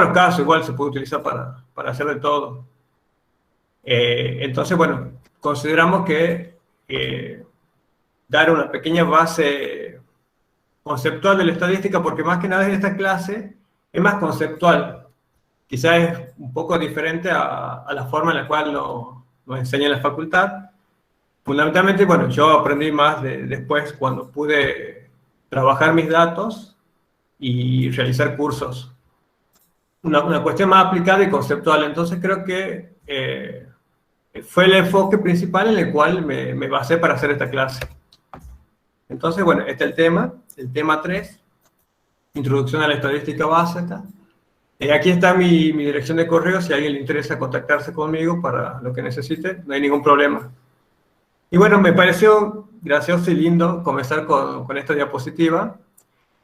todos los casos igual se puede utilizar para hacer de todo. Entonces, bueno, consideramos que dar una pequeña base conceptual de la estadística, porque más que nada en esta clase es más conceptual. Quizás es un poco diferente a la forma en la cual nos enseña en la facultad. Fundamentalmente, bueno, yo aprendí más después cuando pude trabajar mis datos y realizar cursos. Una cuestión más aplicada y conceptual. Entonces creo que fue el enfoque principal en el cual me basé para hacer esta clase. Entonces, bueno, este es el tema 3, Introducción a la Estadística Básica. Aquí está mi dirección de correo, si a alguien le interesa contactarse conmigo para lo que necesite, no hay ningún problema. Y bueno, me pareció gracioso y lindo comenzar con esta diapositiva.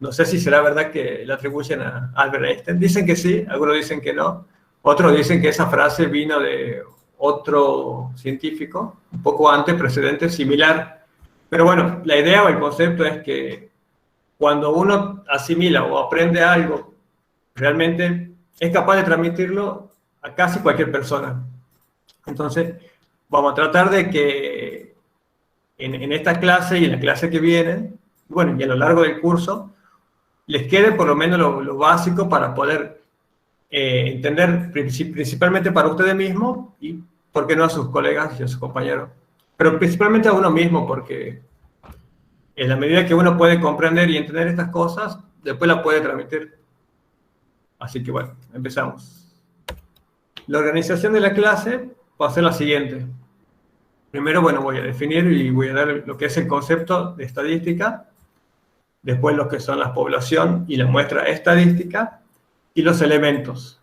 No sé si será verdad que la atribuyen a Albert Einstein. Dicen que sí, algunos dicen que no. Otros dicen que esa frase vino de otro científico, un poco antes, precedente, similar. Pero bueno, la idea o el concepto es que cuando uno asimila o aprende algo, realmente es capaz de transmitirlo a casi cualquier persona. Entonces, vamos a tratar de que en esta clase y en la clase que viene, bueno, y a lo largo del curso, les quede por lo menos lo básico para poder entender principalmente para ustedes mismos y, ¿por qué no, a sus colegas y a sus compañeros? Pero principalmente a uno mismo, porque en la medida que uno puede comprender y entender estas cosas, después las puede transmitir. Así que bueno, empezamos. La organización de la clase va a ser la siguiente. Primero, bueno, voy a definir y voy a dar lo que es el concepto de estadística, después lo que son la población y la muestra estadística, y los elementos.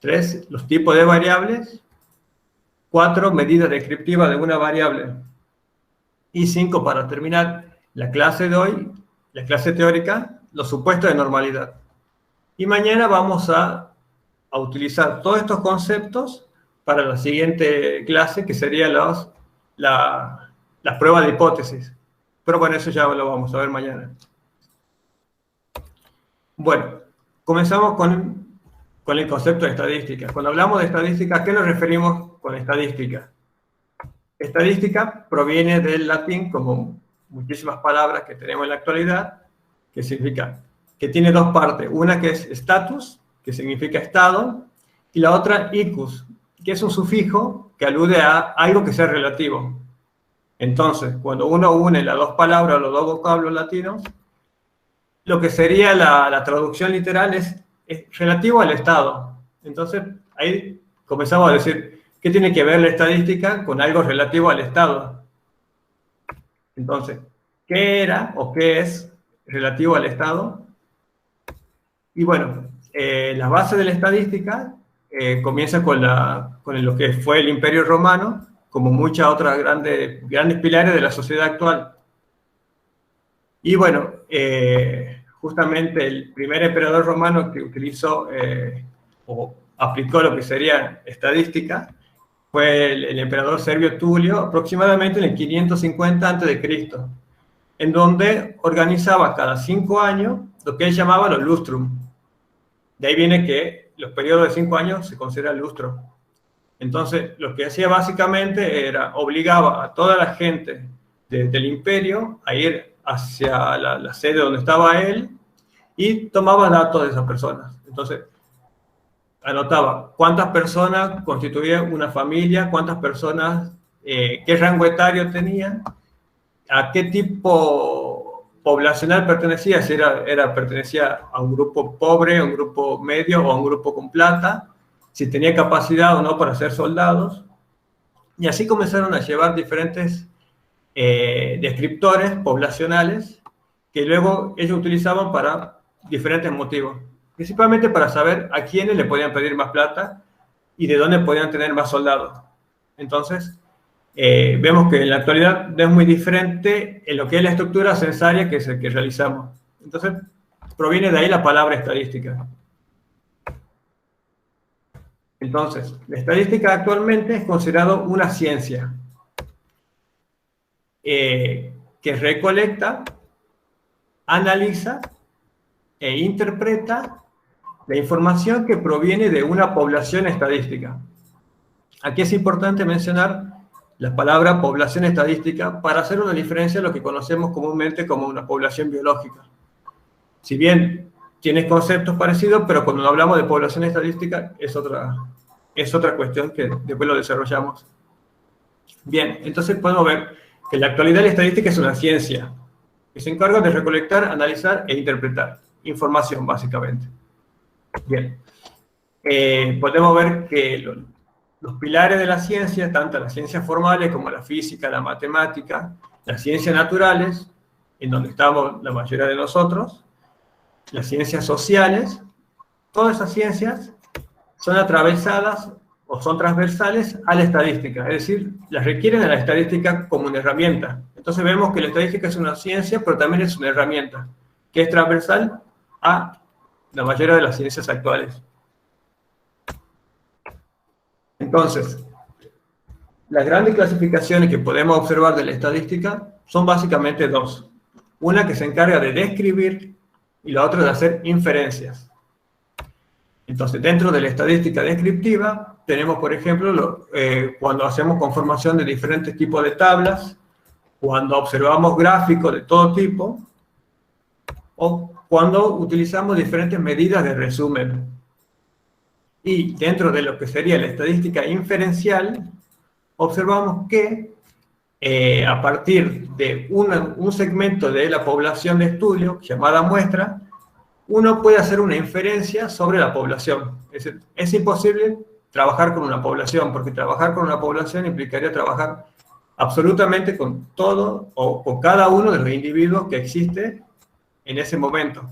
3, los tipos de variables. 4, medidas descriptivas de una variable. Y 5, para terminar la clase de hoy, la clase teórica, los supuestos de normalidad. Y mañana vamos a utilizar todos estos conceptos para la siguiente clase, que sería las pruebas de hipótesis. Pero bueno, eso ya lo vamos a ver mañana. Bueno, comenzamos con el concepto de estadística. Cuando hablamos de estadística, ¿a qué nos referimos con estadística? Estadística proviene del latín, como muchísimas palabras que tenemos en la actualidad, que significa que tiene dos partes. Una que es status, que significa estado, y la otra icus, que es un sufijo que alude a algo que sea relativo. Entonces, cuando uno une las dos palabras, los dos vocablos latinos, lo que sería la traducción literal es relativo al estado. Entonces, ahí comenzamos a decir, ¿qué tiene que ver la estadística con algo relativo al estado? Entonces, ¿qué era o qué es relativo al estado? Y bueno, la base de la estadística comienza con lo que fue el Imperio Romano, como muchas otras grandes pilares de la sociedad actual. Y bueno, justamente el primer emperador romano que utilizó o aplicó lo que sería estadística fue el emperador Servio Tulio, aproximadamente en el 550 a.C., en donde organizaba cada 5 años lo que él llamaba los lustrum. De ahí viene que los periodos de 5 años se consideran lustro. Entonces, lo que hacía básicamente era, obligaba a toda la gente del imperio a ir hacia la sede donde estaba él y tomaba datos de esas personas. Entonces, anotaba cuántas personas constituían una familia, cuántas personas, qué rango etario tenían, a qué tipo poblacional pertenecía, si pertenecía a un grupo pobre, a un grupo medio o a un grupo con plata, si tenía capacidad o no para ser soldados. Y así comenzaron a llevar diferentes descriptores poblacionales que luego ellos utilizaban para diferentes motivos, principalmente para saber a quiénes le podían pedir más plata y de dónde podían tener más soldados. Entonces, vemos que en la actualidad no es muy diferente en lo que es la estructura censaria que es el que realizamos. Entonces, proviene de ahí la palabra estadística. Entonces, la estadística actualmente es considerado una ciencia que recolecta, analiza e interpreta la información que proviene de una población estadística. Aquí es importante mencionar la palabra población estadística para hacer una diferencia de lo que conocemos comúnmente como una población biológica. Si bien tiene conceptos parecidos, pero cuando hablamos de población estadística es otra cuestión que después lo desarrollamos. Bien, entonces podemos ver que en la actualidad la estadística es una ciencia que se encarga de recolectar, analizar e interpretar información, básicamente. Bien, podemos ver que los pilares de la ciencia, tanto las ciencias formales como la física, la matemática, las ciencias naturales, en donde estamos la mayoría de nosotros, las ciencias sociales, todas esas ciencias son atravesadas o son transversales a la estadística, es decir, las requieren a la estadística como una herramienta. Entonces vemos que la estadística es una ciencia, pero también es una herramienta, que es transversal a la mayoría de las ciencias actuales. Entonces, las grandes clasificaciones que podemos observar de la estadística son básicamente dos. Una que se encarga de describir y la otra de hacer inferencias. Entonces, dentro de la estadística descriptiva, tenemos, por ejemplo, cuando hacemos conformación de diferentes tipos de tablas, cuando observamos gráficos de todo tipo, o cuando utilizamos diferentes medidas de resumen. Y dentro de lo que sería la estadística inferencial, observamos que a partir de un segmento de la población de estudio, llamada muestra, uno puede hacer una inferencia sobre la población. Es imposible trabajar con una población, porque trabajar con una población implicaría trabajar absolutamente con todo o con cada uno de los individuos que existe en ese momento.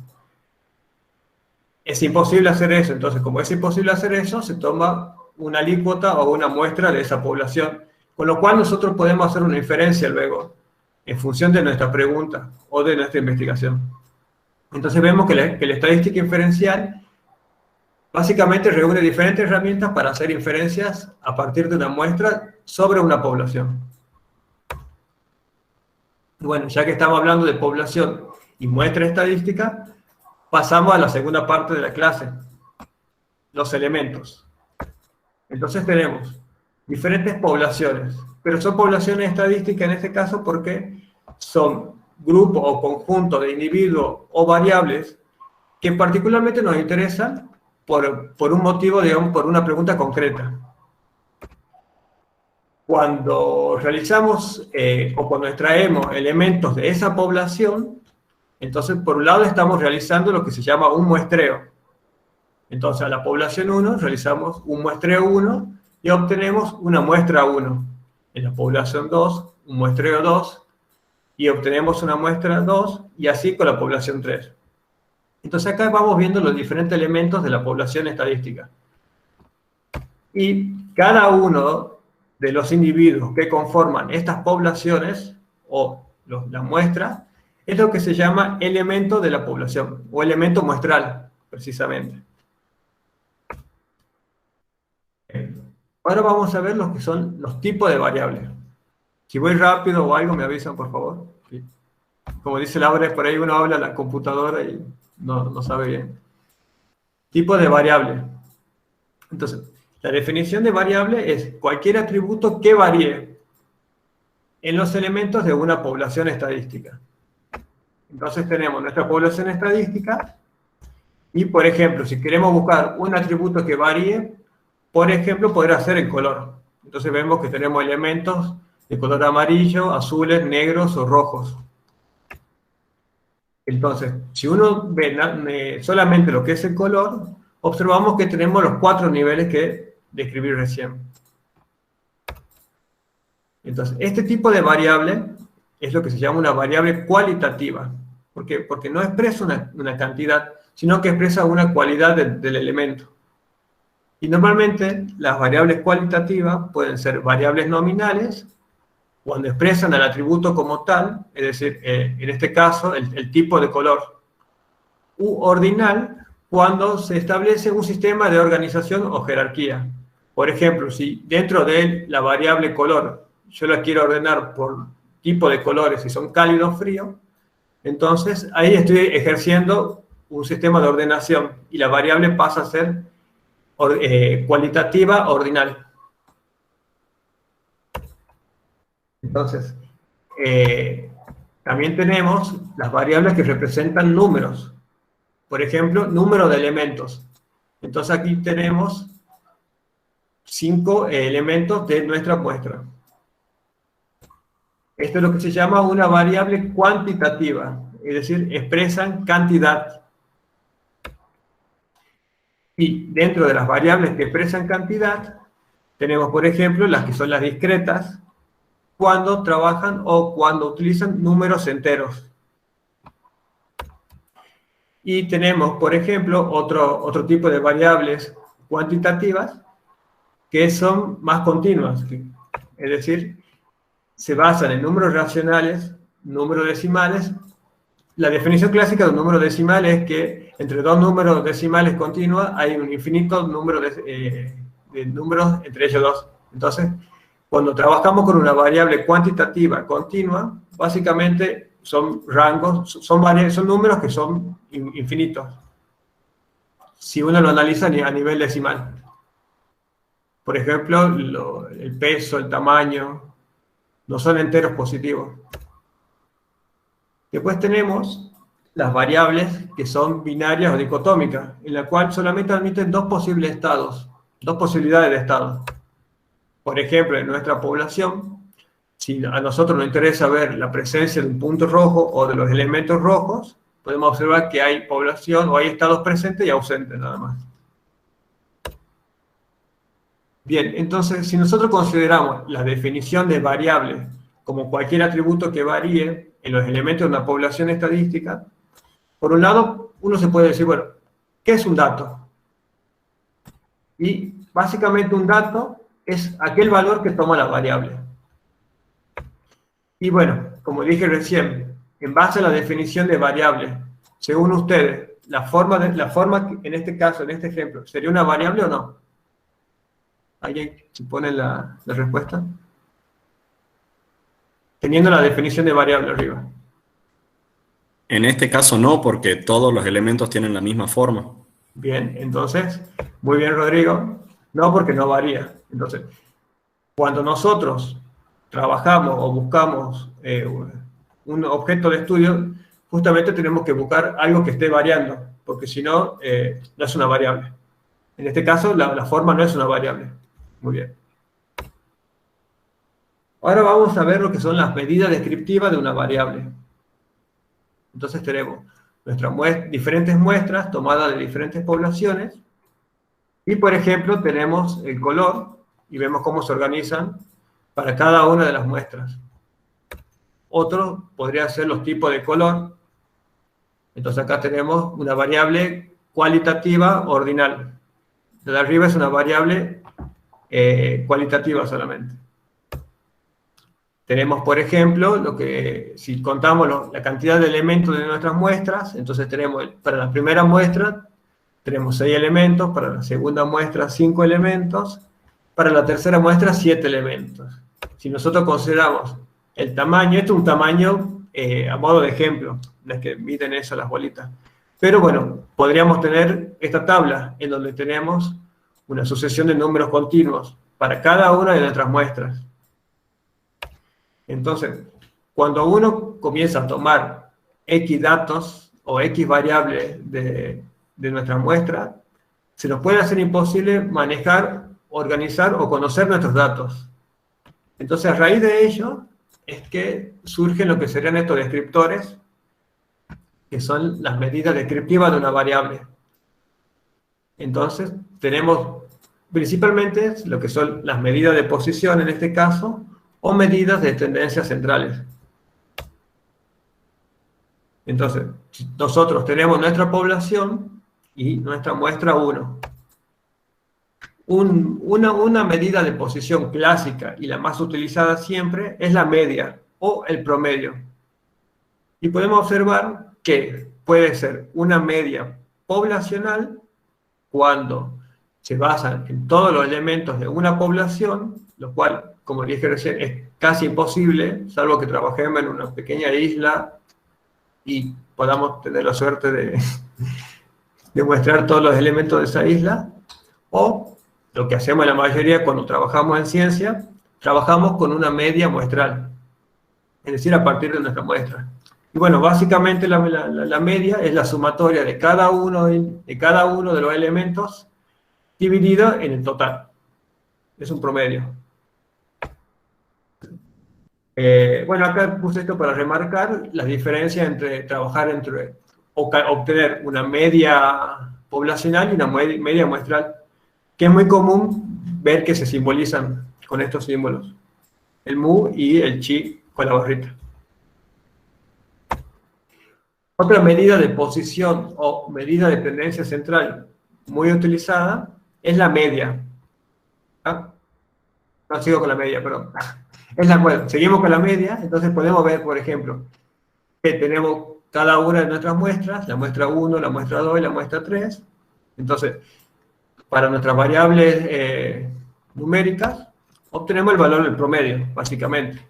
Es imposible hacer eso, entonces como es imposible hacer eso, se toma una alícuota o una muestra de esa población, con lo cual nosotros podemos hacer una inferencia luego, en función de nuestra pregunta o de nuestra investigación. Entonces vemos que la estadística inferencial básicamente reúne diferentes herramientas para hacer inferencias a partir de una muestra sobre una población. Bueno, ya que estamos hablando de población y muestra estadística, pasamos a la segunda parte de la clase, los elementos. Entonces tenemos diferentes poblaciones, pero son poblaciones estadísticas en este caso porque son grupos o conjuntos de individuos o variables que particularmente nos interesan por un motivo, digamos, por una pregunta concreta. Cuando realizamos o cuando extraemos elementos de esa población, entonces por un lado estamos realizando lo que se llama un muestreo. Entonces a la población 1 realizamos un muestreo 1 y obtenemos una muestra 1. En la población 2, un muestreo 2 y obtenemos una muestra 2 y así con la población 3. Entonces acá vamos viendo los diferentes elementos de la población estadística. Y cada uno de los individuos que conforman estas poblaciones, o la muestra, es lo que se llama elemento de la población, o elemento muestral, precisamente. Ahora vamos a ver lo que son los tipos de variables. Si voy rápido o algo, me avisan, por favor. ¿Sí? Como dice Laura, por ahí uno habla a la computadora y no sabe bien. Tipo de variable. Entonces, la definición de variable es cualquier atributo que varíe en los elementos de una población estadística. Entonces tenemos nuestra población estadística y, por ejemplo, si queremos buscar un atributo que varíe, por ejemplo, podrá ser el color. Entonces vemos que tenemos elementos de color amarillo, azules, negros o rojos. Entonces, si uno ve solamente lo que es el color, observamos que tenemos los 4 niveles que describí recién. Entonces, este tipo de variable es lo que se llama una variable cualitativa. ¿Por qué? Porque no expresa una cantidad, sino que expresa una cualidad del elemento. Y normalmente las variables cualitativas pueden ser variables nominales, cuando expresan al atributo como tal, es decir, en este caso, el tipo de color. U ordinal, cuando se establece un sistema de organización o jerarquía. Por ejemplo, si dentro de la variable color yo la quiero ordenar por tipo de colores, si son cálido o frío, entonces ahí estoy ejerciendo un sistema de ordenación y la variable pasa a ser cualitativa ordinal. Entonces, también tenemos las variables que representan números. Por ejemplo, número de elementos. Entonces aquí tenemos 5 elementos de nuestra muestra. Esto es lo que se llama una variable cuantitativa, es decir, expresan cantidad. Y dentro de las variables que expresan cantidad, tenemos, por ejemplo, las que son las discretas, cuando trabajan o cuando utilizan números enteros. Y tenemos, por ejemplo, otro tipo de variables cuantitativas que son más continuas, es decir, se basan en números racionales, números decimales. La definición clásica de un número decimal es que entre dos números decimales continuos hay un infinito número de números entre ellos dos. Entonces, cuando trabajamos con una variable cuantitativa continua, básicamente son rangos, son números que son infinitos, si uno lo analiza a nivel decimal. Por ejemplo, el peso, el tamaño, no son enteros positivos. Después tenemos las variables que son binarias o dicotómicas, en la cual solamente admiten dos posibles estados, dos posibilidades de estado. Por ejemplo, en nuestra población, si a nosotros nos interesa ver la presencia de un punto rojo o de los elementos rojos, podemos observar que hay población o hay estados presentes y ausentes nada más. Bien, entonces, si nosotros consideramos la definición de variable como cualquier atributo que varíe en los elementos de una población estadística, por un lado, uno se puede decir, bueno, ¿qué es un dato? Y básicamente un dato es aquel valor que toma la variable. Y bueno, como dije recién, en base a la definición de variable, según ustedes, la forma en este caso, en este ejemplo, ¿sería una variable o no? ¿Alguien se pone la respuesta? Teniendo la definición de variable arriba. En este caso no, porque todos los elementos tienen la misma forma. Bien, entonces, muy bien, Rodrigo. No, porque no varía. Entonces, cuando nosotros trabajamos o buscamos un objeto de estudio, justamente tenemos que buscar algo que esté variando, porque si no, no es una variable. En este caso, la forma no es una variable. Muy bien. Ahora vamos a ver lo que son las medidas descriptivas de una variable. Entonces tenemos nuestras diferentes muestras tomadas de diferentes poblaciones y, por ejemplo, tenemos el color y vemos cómo se organizan para cada una de las muestras. Otro podría ser los tipos de color. Entonces acá tenemos una variable cualitativa ordinal. La de arriba es una variable cualitativa solamente. Tenemos, por ejemplo, si contamos la cantidad de elementos de nuestras muestras, entonces tenemos, para la primera muestra, tenemos 6 elementos, para la segunda muestra 5 elementos, para la tercera muestra 7 elementos. Si nosotros consideramos el tamaño, esto es un tamaño a modo de ejemplo, no es que miden eso las bolitas, pero bueno, podríamos tener esta tabla en donde tenemos una sucesión de números continuos para cada una de nuestras muestras. Entonces, cuando uno comienza a tomar X datos o X variables de nuestra muestra, se nos puede hacer imposible manejar, organizar o conocer nuestros datos. Entonces, a raíz de ello, es que surgen lo que serían estos descriptores, que son las medidas descriptivas de una variable. Entonces, tenemos principalmente lo que son las medidas de posición en este caso, o medidas de tendencias centrales. Entonces, nosotros tenemos nuestra población y nuestra muestra 1. Una medida de posición clásica y la más utilizada siempre es la media o el promedio. Y podemos observar que puede ser una media poblacional cuando se basa en todos los elementos de una población, lo cual, como dije recién, es casi imposible, salvo que trabajemos en una pequeña isla y podamos tener la suerte de muestrar todos los elementos de esa isla, o lo que hacemos la mayoría cuando trabajamos en ciencia, trabajamos con una media muestral, es decir, a partir de nuestra muestra. Y bueno, básicamente la media es la sumatoria de cada uno de los elementos dividido en el total. Es un promedio. Bueno, acá puse esto para remarcar la diferencia entre trabajar o obtener una media poblacional y una media muestral, que es muy común ver que se simbolizan con estos símbolos, el mu y el chi con la barrita. Otra medida de posición o medida de tendencia central muy utilizada es la media. ¿Ah? No, sigo con la media, perdón. Bueno, seguimos con la media, entonces podemos ver, por ejemplo, que tenemos cada una de nuestras muestras, la muestra 1, la muestra 2 y la muestra 3. Entonces, para nuestras variables numéricas, obtenemos el valor del promedio, básicamente.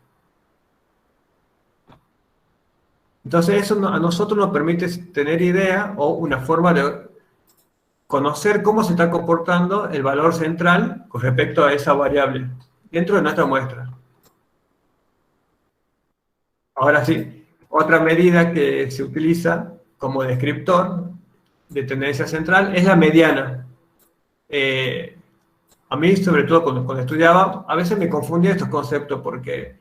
Entonces, eso a nosotros nos permite tener idea o una forma de conocer cómo se está comportando el valor central con respecto a esa variable dentro de nuestra muestra. Ahora sí, otra medida que se utiliza como descriptor de tendencia central es la mediana. A mí, sobre todo cuando estudiaba, a veces me confundía estos conceptos porque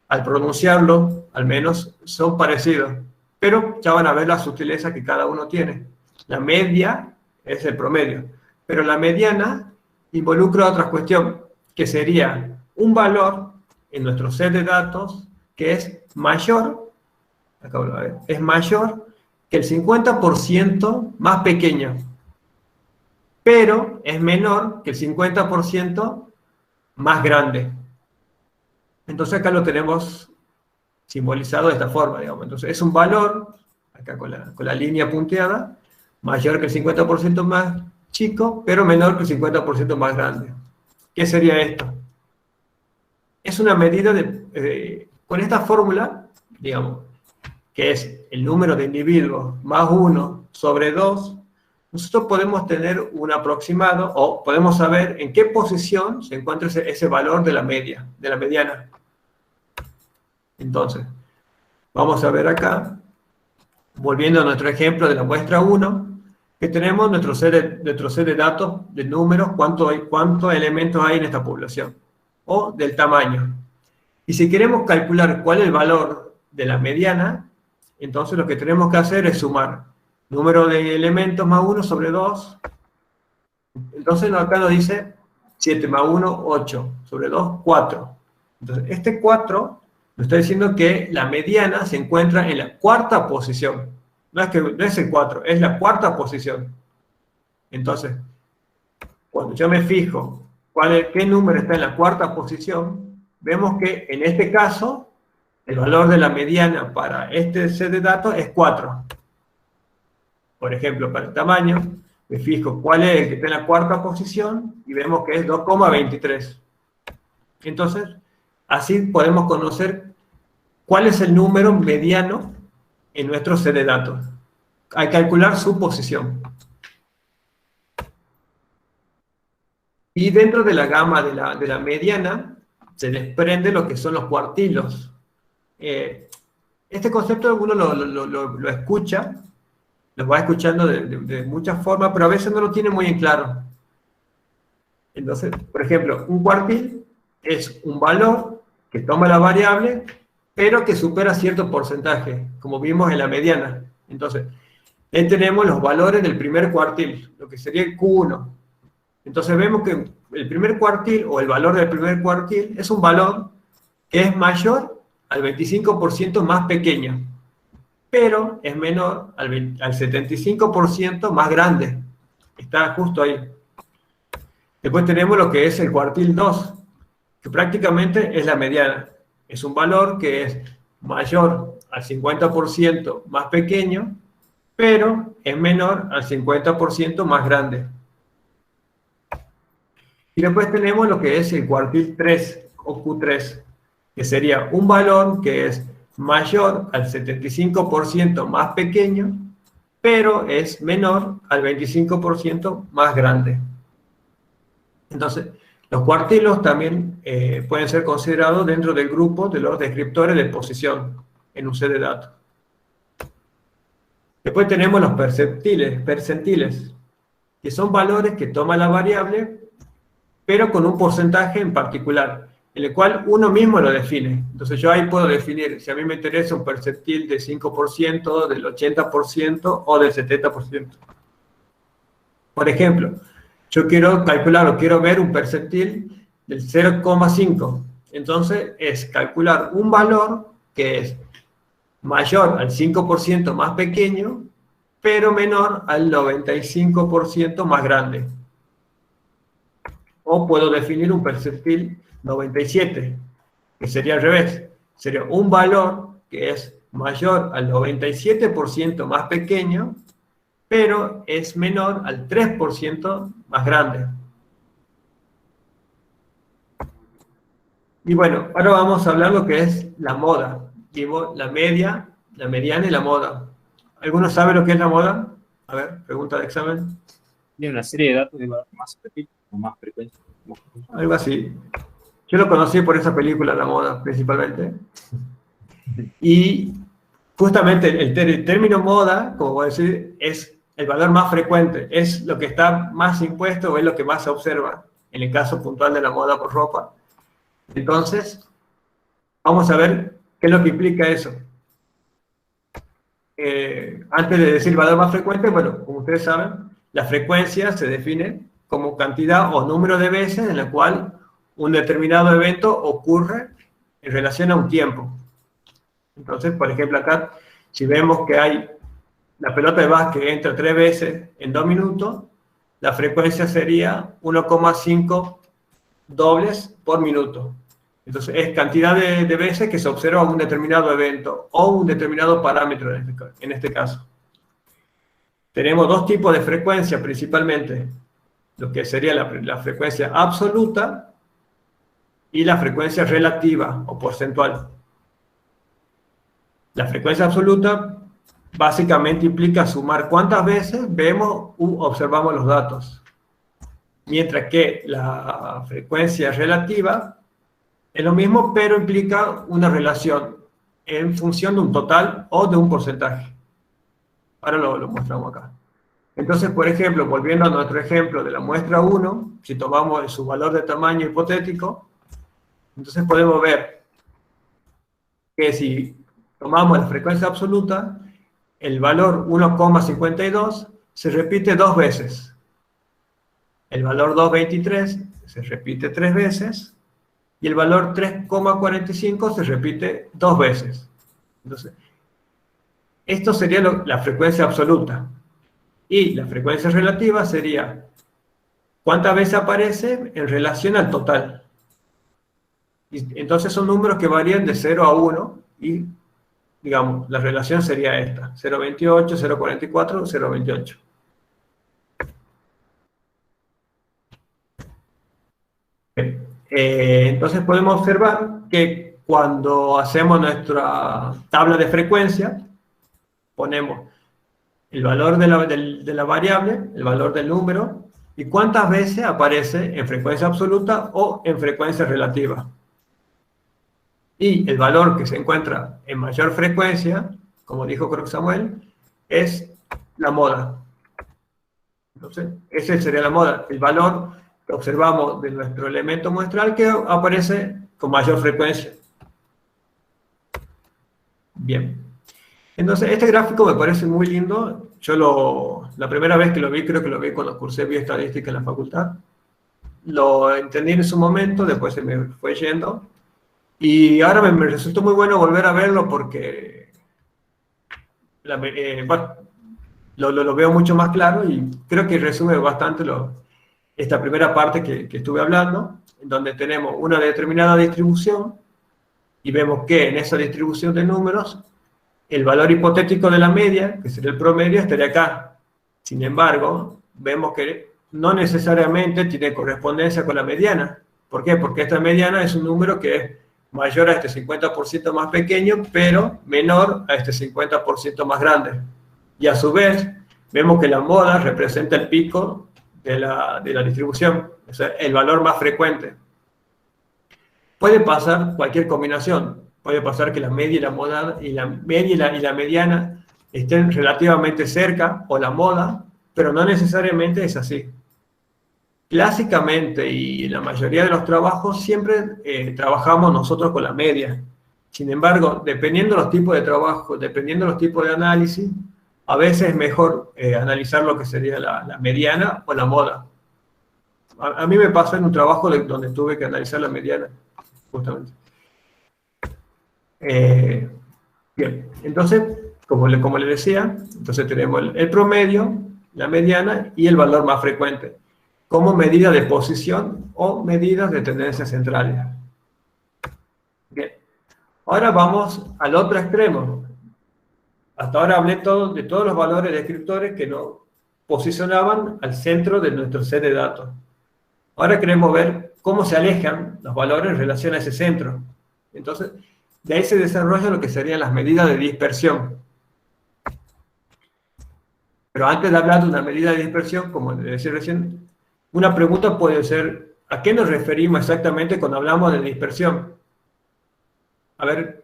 al pronunciarlo, al menos, son parecidos. Pero ya van a ver la sutileza que cada uno tiene. La media es el promedio, pero la mediana involucra otra cuestión, que sería un valor en nuestro set de datos que es mayor, acabo de ver, es mayor que el 50% más pequeño, pero es menor que el 50% más grande. Entonces acá lo tenemos simbolizado de esta forma, digamos. Entonces es un valor, acá con la línea punteada, mayor que el 50% más chico, pero menor que el 50% más grande. ¿Qué sería esto? Es una medida con esta fórmula, digamos, que es el número de individuos más 1 sobre 2, nosotros podemos tener un aproximado, o podemos saber en qué posición se encuentra ese valor de la media, de la mediana. Entonces, vamos a ver acá, volviendo a nuestro ejemplo de la muestra 1, que tenemos nuestro set de datos, de números, cuántos elementos hay en esta población, o del tamaño. Y si queremos calcular cuál es el valor de la mediana, entonces lo que tenemos que hacer es sumar número de elementos más 1 sobre 2. Entonces acá nos dice 7 más 1, 8, sobre 2, 4. Entonces este 4 nos está diciendo que la mediana se encuentra en la cuarta posición. No es el 4, es la cuarta posición. Entonces, cuando yo me fijo qué número está en la cuarta posición, vemos que en este caso el valor de la mediana para este set de datos es 4. Por ejemplo, para el tamaño, me fijo cuál es el que está en la cuarta posición y vemos que es 2,23. Entonces, así podemos conocer cuál es el número mediano en nuestro set de datos. Hay que calcular su posición. Y dentro de la gama de la mediana, se desprende lo que son los cuartilos. Este concepto uno lo escucha, lo va escuchando de muchas formas, pero a veces no lo tiene muy en claro. Entonces, por ejemplo, un cuartil es un valor que toma la variable, pero que supera cierto porcentaje, como vimos en la mediana. Entonces, ahí tenemos los valores del primer cuartil, lo que sería el Q1. Entonces vemos que el primer cuartil, o el valor del primer cuartil, es un valor que es mayor al 25% más pequeño, pero es menor al 75% más grande. Está justo ahí. Después tenemos lo que es el cuartil 2, que prácticamente es la mediana. Es un valor que es mayor al 50% más pequeño, pero es menor al 50% más grande. Y después tenemos lo que es el cuartil 3, o Q3, que sería un valor que es mayor al 75% más pequeño, pero es menor al 25% más grande. Entonces, los cuartilos también pueden ser considerados dentro del grupo de los descriptores de posición en un set de datos. Después tenemos los percentiles, que son valores que toma la variable, pero con un porcentaje en particular, en el cual uno mismo lo define. Entonces yo ahí puedo definir si a mí me interesa un percentil del 5%, del 80% o del 70%. Por ejemplo, yo quiero calcular o quiero ver un percentil del 0,5. Entonces es calcular un valor que es mayor al 5% más pequeño, pero menor al 95% más grande. O puedo definir un percentil 97, que sería al revés. Sería un valor que es mayor al 97% más pequeño, pero es menor al 3% más grande. Y bueno, ahora vamos a hablar lo que es la moda. Digo, la media, la mediana y la moda. ¿Alguno sabe lo que es la moda? A ver, pregunta de examen. Tiene una serie de datos de valor más pequeño o más frecuencia. Algo así. Yo lo conocí por esa película, La Moda, principalmente. Y justamente el término moda, como voy a decir, es el valor más frecuente, es lo que está más impuesto o es lo que más se observa, en el caso puntual de la moda por ropa. Entonces, vamos a ver qué es lo que implica eso. Antes de decir valor más frecuente, bueno, como ustedes saben, la frecuencia se define como cantidad o número de veces en la cual un determinado evento ocurre en relación a un tiempo. Entonces, por ejemplo, acá, si vemos que hay la pelota de básquet entra 3 veces en 2 minutos, la frecuencia sería 1,5 dobles por minuto. Entonces, es cantidad de veces que se observa un determinado evento o un determinado parámetro en este caso. Tenemos dos tipos de frecuencia principalmente, lo que sería la frecuencia absoluta y la frecuencia relativa o porcentual. La frecuencia absoluta básicamente implica sumar cuántas veces vemos u observamos los datos, mientras que la frecuencia relativa es lo mismo, pero implica una relación en función de un total o de un porcentaje. Ahora lo mostramos acá. Entonces, por ejemplo, volviendo a nuestro ejemplo de la muestra 1, si tomamos su valor de tamaño hipotético, entonces podemos ver que si tomamos la frecuencia absoluta, el valor 1,52 se repite 2 veces. El valor 2,23 se repite 3 veces. Y el valor 3,45 se repite 2 veces. Entonces, esto sería la frecuencia absoluta. Y la frecuencia relativa sería cuántas veces aparece en relación al total. Y entonces son números que varían de 0 a 1 y, digamos, la relación sería esta, 0,28, 0,44, 0,28. Entonces podemos observar que cuando hacemos nuestra tabla de frecuencia, ponemos el valor de la variable, el valor del número, y cuántas veces aparece en frecuencia absoluta o en frecuencia relativa. Y el valor que se encuentra en mayor frecuencia, como dijo creo que Samuel, es la moda. Entonces, ese sería la moda, el valor que observamos de nuestro elemento muestral que aparece con mayor frecuencia. Bien. Entonces, este gráfico me parece muy lindo. Yo la primera vez que lo vi, creo que lo vi cuando cursé bioestadística en la facultad. Lo entendí en su momento, después se me fue yendo. Y ahora me resultó muy bueno volver a verlo porque bueno, lo veo mucho más claro y creo que resume bastante esta primera parte que estuve hablando, en donde tenemos una determinada distribución y vemos que en esa distribución de números el valor hipotético de la media, que sería el promedio, estaría acá. Sin embargo, vemos que no necesariamente tiene correspondencia con la mediana. ¿Por qué? Porque esta mediana es un número que es mayor a este 50% más pequeño, pero menor a este 50% más grande. Y a su vez, vemos que la moda representa el pico de la distribución, o sea, el valor más frecuente. Puede pasar cualquier combinación. Puede pasar que la media y la moda, y la media y la mediana estén relativamente cerca, o la moda, pero no necesariamente es así. Clásicamente, y en la mayoría de los trabajos, siempre trabajamos nosotros con la media. Sin embargo, dependiendo de los tipos de trabajo, dependiendo de los tipos de análisis, a veces es mejor analizar lo que sería la mediana o la moda. A mí me pasó en un trabajo donde tuve que analizar la mediana, justamente. Bien, entonces, como le decía, entonces tenemos el promedio, la mediana y el valor más frecuente, como medida de posición o medidas de tendencias centrales. Bien, ahora vamos al otro extremo. Hasta ahora hablé de todos los valores descriptores que nos posicionaban al centro de nuestro set de datos. Ahora queremos ver cómo se alejan los valores en relación a ese centro. Entonces, de ahí se desarrolla lo que serían las medidas de dispersión. Pero antes de hablar de una medida de dispersión, como le decía recién, una pregunta puede ser, ¿a qué nos referimos exactamente cuando hablamos de dispersión? A ver,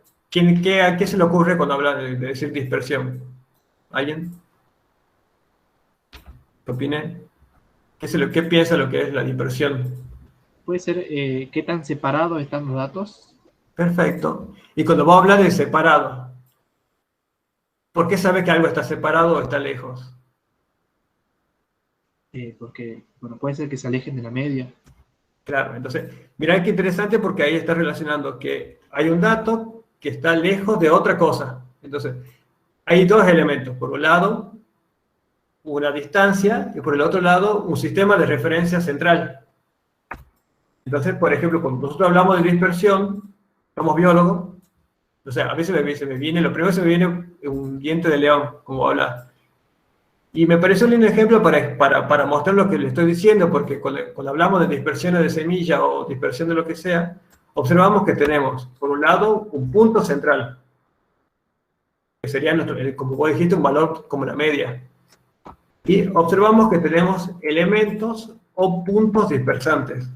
¿a qué se le ocurre cuando habla de decir dispersión? ¿Alguien? ¿Qué opine? ¿Qué piensa lo que es la dispersión? Puede ser qué tan separados están los datos. Perfecto. Y cuando vos hablas de separado, ¿por qué sabes que algo está separado o está lejos? Porque, bueno, puede ser que se alejen de la media. Claro, entonces, mirá qué interesante porque ahí está relacionando que hay un dato que está lejos de otra cosa. Entonces, hay dos elementos. Por un lado, una distancia y por el otro lado, un sistema de referencia central. Entonces, por ejemplo, cuando nosotros hablamos de dispersión, somos biólogos, o sea, a veces me viene, lo primero que se me viene un diente de león, como habla. Y me pareció un lindo ejemplo para mostrar lo que le estoy diciendo, porque cuando hablamos de dispersiones de semilla o dispersión de lo que sea, observamos que tenemos, por un lado, un punto central, que sería, como vos dijiste, un valor como la media. Y observamos que tenemos elementos o puntos dispersantes.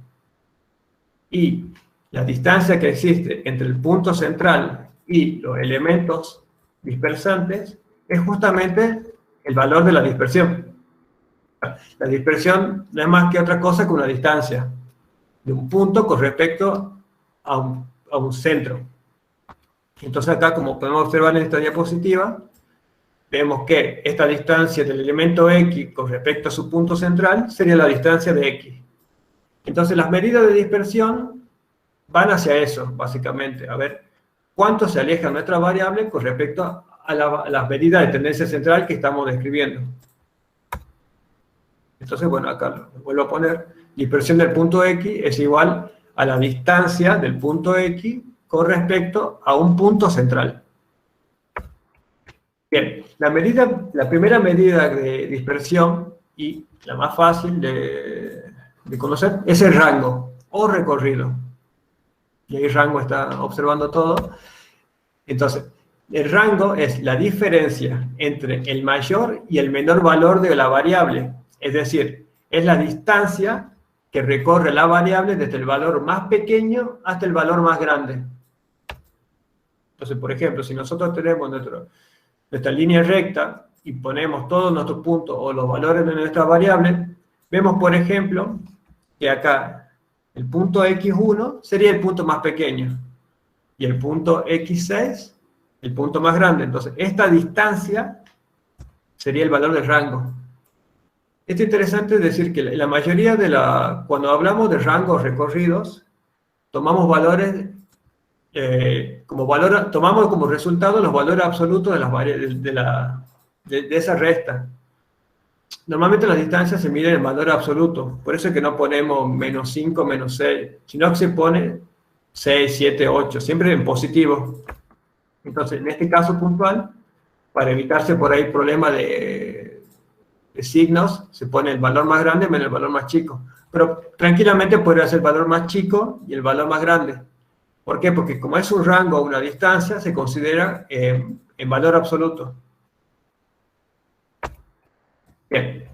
Y la distancia que existe entre el punto central y los elementos dispersantes es justamente el valor de la dispersión. La dispersión no es más que otra cosa que una distancia de un punto con respecto a un centro. Entonces acá, como podemos observar en esta diapositiva, vemos que esta distancia del elemento X con respecto a su punto central sería la distancia de X. Entonces las medidas de dispersión van hacia eso, básicamente, a ver cuánto se aleja nuestra variable con respecto a las medidas de tendencia central que estamos describiendo. Entonces, bueno, acá lo vuelvo a poner, dispersión del punto X es igual a la distancia del punto X con respecto a un punto central. Bien, la primera medida de dispersión, y la más fácil de conocer, es el rango o recorrido. Y ahí rango está observando todo. Entonces, el rango es la diferencia entre el mayor y el menor valor de la variable. Es decir, es la distancia que recorre la variable desde el valor más pequeño hasta el valor más grande. Entonces, por ejemplo, si nosotros tenemos nuestra línea recta y ponemos todos nuestros puntos o los valores de nuestra variable, vemos, por ejemplo, que acá el punto X1 sería el punto más pequeño y el punto X6 el punto más grande. Entonces, esta distancia sería el valor del rango. Es interesante decir que la mayoría cuando hablamos de rangos recorridos, tomamos valores, tomamos como resultado los valores absolutos de esa resta. Normalmente las distancias se miden en valor absoluto, por eso es que no ponemos menos 5, menos 6, sino que se pone 6, 7, 8, siempre en positivo. Entonces, en este caso puntual, para evitarse por ahí problemas de signos, se pone el valor más grande menos el valor más chico. Pero tranquilamente podría ser el valor más chico y el valor más grande. ¿Por qué? Porque como es un rango o una distancia, se considera en valor absoluto. Bien.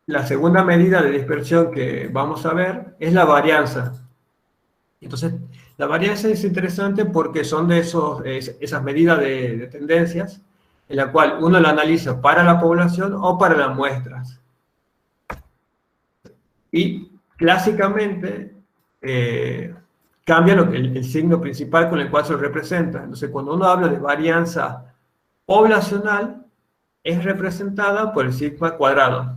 La segunda medida de dispersión que vamos a ver es la varianza. Entonces, la varianza es interesante porque son de esas medidas de tendencias en la cual uno la analiza para la población o para las muestras. Y clásicamente cambia el signo principal con el cual se lo representa. Entonces, cuando uno habla de varianza poblacional, es representada por el sigma cuadrado.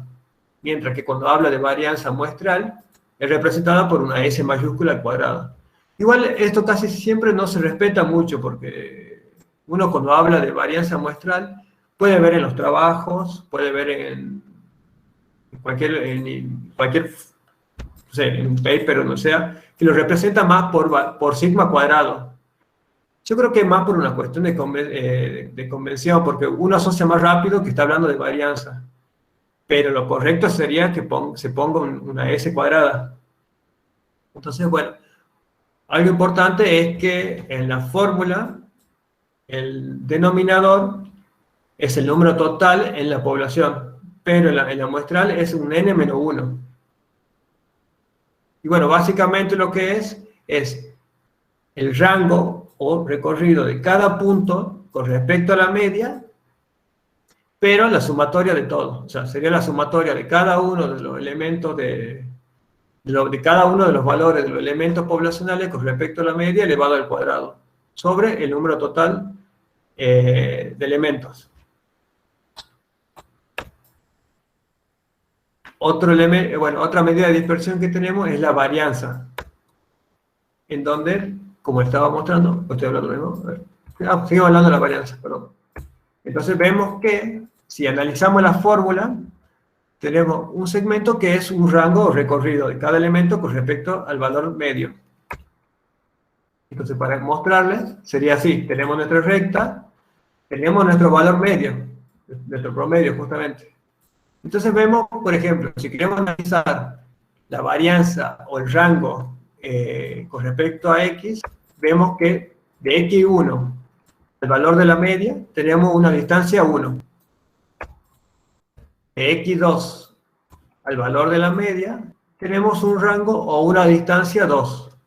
Mientras que cuando habla de varianza muestral, es representada por una S mayúscula al cuadrado. Igual esto casi siempre no se respeta mucho, porque uno cuando habla de varianza muestral, puede ver en los trabajos, puede ver en cualquier no sé, en un paper o no sea, que lo representa más por sigma cuadrado. Yo creo que más por una cuestión de convención, porque uno asocia más rápido que está hablando de varianza. Pero lo correcto sería que se ponga una S cuadrada. Entonces, bueno, algo importante es que en la fórmula el denominador es el número total en la población, pero en la muestral es un n-1. Y bueno, básicamente lo que es el rango o recorrido de cada punto con respecto a la media, pero la sumatoria de todo. O sea, sería la sumatoria de cada uno de los elementos de cada uno de los valores de los elementos poblacionales con respecto a la media elevado al cuadrado, sobre el número total de elementos. Otra medida de dispersión que tenemos es la varianza, en donde, como estaba mostrando, estoy hablando de nuevo, sigo hablando de la varianza, perdón. Entonces vemos que si analizamos la fórmula, tenemos un segmento que es un rango o recorrido de cada elemento con respecto al valor medio. Entonces, para mostrarles, sería así. Tenemos nuestra recta, tenemos nuestro valor medio, nuestro promedio justamente. Entonces vemos, por ejemplo, si queremos analizar la varianza o el rango con respecto a X, vemos que de X1 al valor de la media tenemos una distancia 1. De X2 al valor de la media, tenemos un rango o una distancia 2.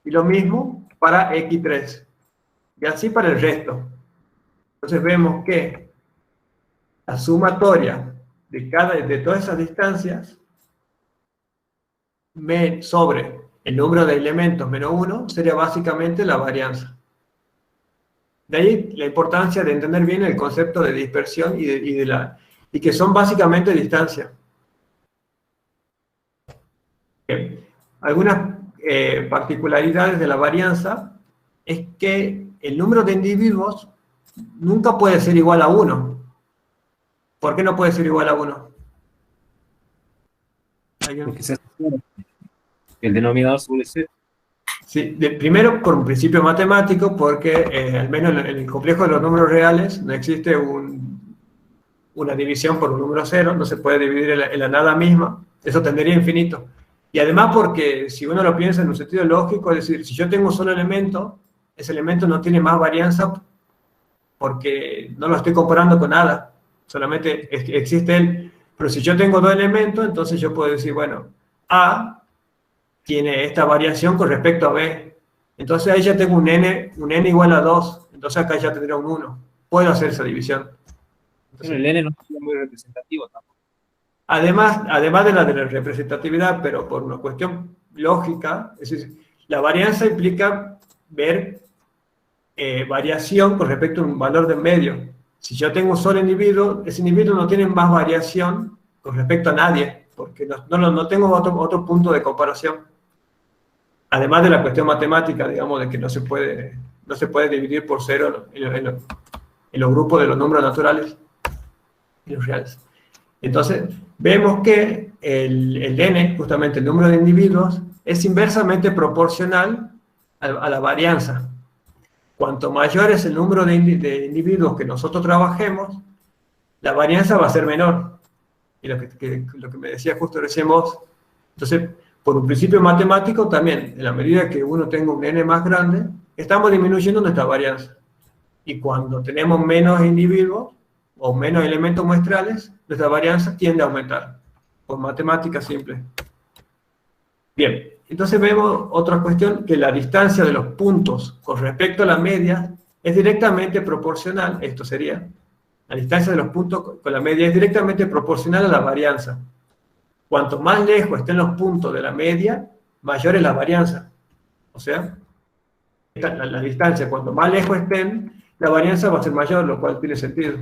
Y lo mismo para X3. Y así para el resto. Entonces vemos que la sumatoria de todas esas distancias sobre el número de elementos menos 1 sería básicamente la varianza. De ahí la importancia de entender bien el concepto de dispersión y que son básicamente distancias. Algunas particularidades de la varianza es que el número de individuos nunca puede ser igual a 1. ¿Por qué no puede ser igual a 1? Porque el denominador suele ser. Sí, primero por un principio matemático, porque al menos en el complejo de los números reales no existe una división por un número cero, no se puede dividir en la nada misma, eso tendería a infinito. Y además porque si uno lo piensa en un sentido lógico, es decir, si yo tengo un solo elemento, ese elemento no tiene más varianza porque no lo estoy comparando con nada, solamente existe él. Pero si yo tengo dos elementos, entonces yo puedo decir, bueno, A tiene esta variación con respecto a B. Entonces ahí ya tengo un n igual a 2, entonces acá ya tendría un 1. Puedo hacer esa división. Entonces, el n no es muy representativo tampoco. Además de la representatividad, pero por una cuestión lógica, es decir, la varianza implica ver variación con respecto a un valor de medio. Si yo tengo un solo individuo, ese individuo no tiene más variación con respecto a nadie, porque no tengo otro punto de comparación. Además de la cuestión matemática, digamos, de que no se puede dividir por cero en los grupos de los números naturales y los reales. Entonces, vemos que el n, justamente el número de individuos, es inversamente proporcional a la varianza. Cuanto mayor es el número de individuos que nosotros trabajemos, la varianza va a ser menor. Y lo que me decía justo recién vos, entonces, por un principio matemático también, en la medida que uno tenga un n más grande, estamos disminuyendo nuestra varianza. Y cuando tenemos menos individuos o menos elementos muestrales, nuestra varianza tiende a aumentar, por matemática simple. Bien, entonces vemos otra cuestión, que la distancia de los puntos con respecto a la media es directamente proporcional, esto sería, la distancia de los puntos con la media es directamente proporcional a la varianza. Cuanto más lejos estén los puntos de la media, mayor es la varianza. O sea, la distancia, cuanto más lejos estén, la varianza va a ser mayor, lo cual tiene sentido.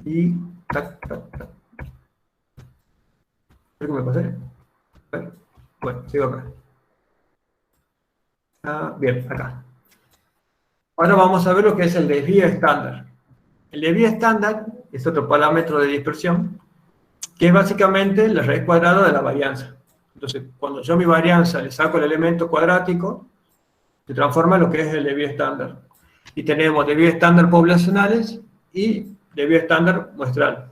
Y... ¿Qué me pasé? Bueno, sigo acá. Bien, acá. Ahora vamos a ver lo que es el desvío estándar. El desvío estándar es otro parámetro de dispersión, que es básicamente la raíz cuadrada de la varianza. Entonces, cuando yo a mi varianza le saco el elemento cuadrático, se transforma en lo que es el desvío estándar. Y tenemos desvíos estándar poblacionales y desvío estándar muestral.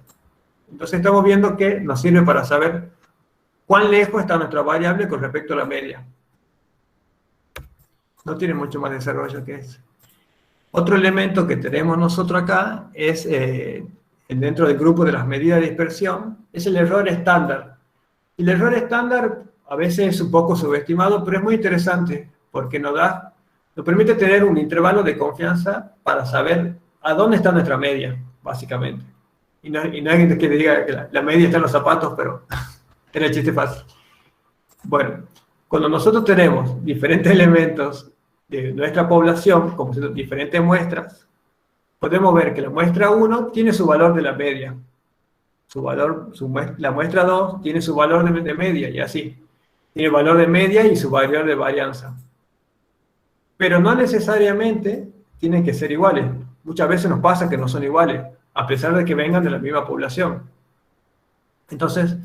Entonces estamos viendo que nos sirve para saber cuán lejos está nuestra variable con respecto a la media. No tiene mucho más desarrollo que eso. Otro elemento que tenemos nosotros acá es, dentro del grupo de las medidas de dispersión, es el error estándar. El error estándar a veces es un poco subestimado, pero es muy interesante porque nos permite tener un intervalo de confianza para saber a dónde está nuestra media, básicamente. Y no hay alguien que diga que la media está en los zapatos, pero era el chiste fácil. Bueno, cuando nosotros tenemos diferentes elementos de nuestra población, como diferentes muestras, podemos ver que la muestra 1 tiene su valor de la media. La muestra 2 tiene su valor de media, y así. Tiene valor de media y su valor de varianza. Pero no necesariamente tienen que ser iguales. Muchas veces nos pasa que no son iguales, a pesar de que vengan de la misma población. Entonces,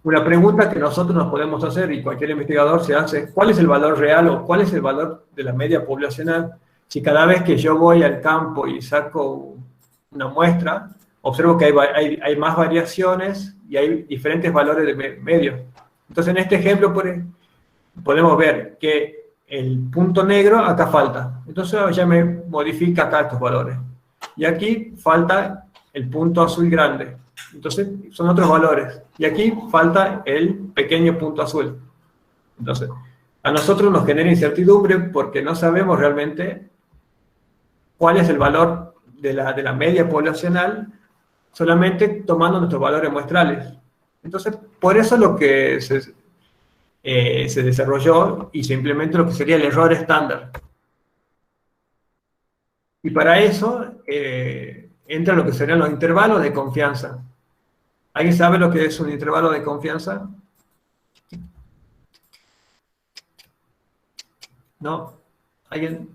una pregunta que nosotros nos podemos hacer, y cualquier investigador se hace, ¿cuál es el valor real o cuál es el valor de la media poblacional? Si cada vez que yo voy al campo y saco una muestra, observo que hay más variaciones y hay diferentes valores de medio. Entonces, en este ejemplo podemos ver que el punto negro acá falta. Entonces ya me modifica acá estos valores. Y aquí falta el punto azul grande. Entonces son otros valores. Y aquí falta el pequeño punto azul. Entonces, a nosotros nos genera incertidumbre porque no sabemos realmente cuál es el valor de la media poblacional, solamente tomando nuestros valores muestrales. Entonces, por eso lo que se desarrolló y se implementó lo que sería el error estándar. Y para eso entra lo que serían los intervalos de confianza. ¿Alguien sabe lo que es un intervalo de confianza? ¿No? ¿Alguien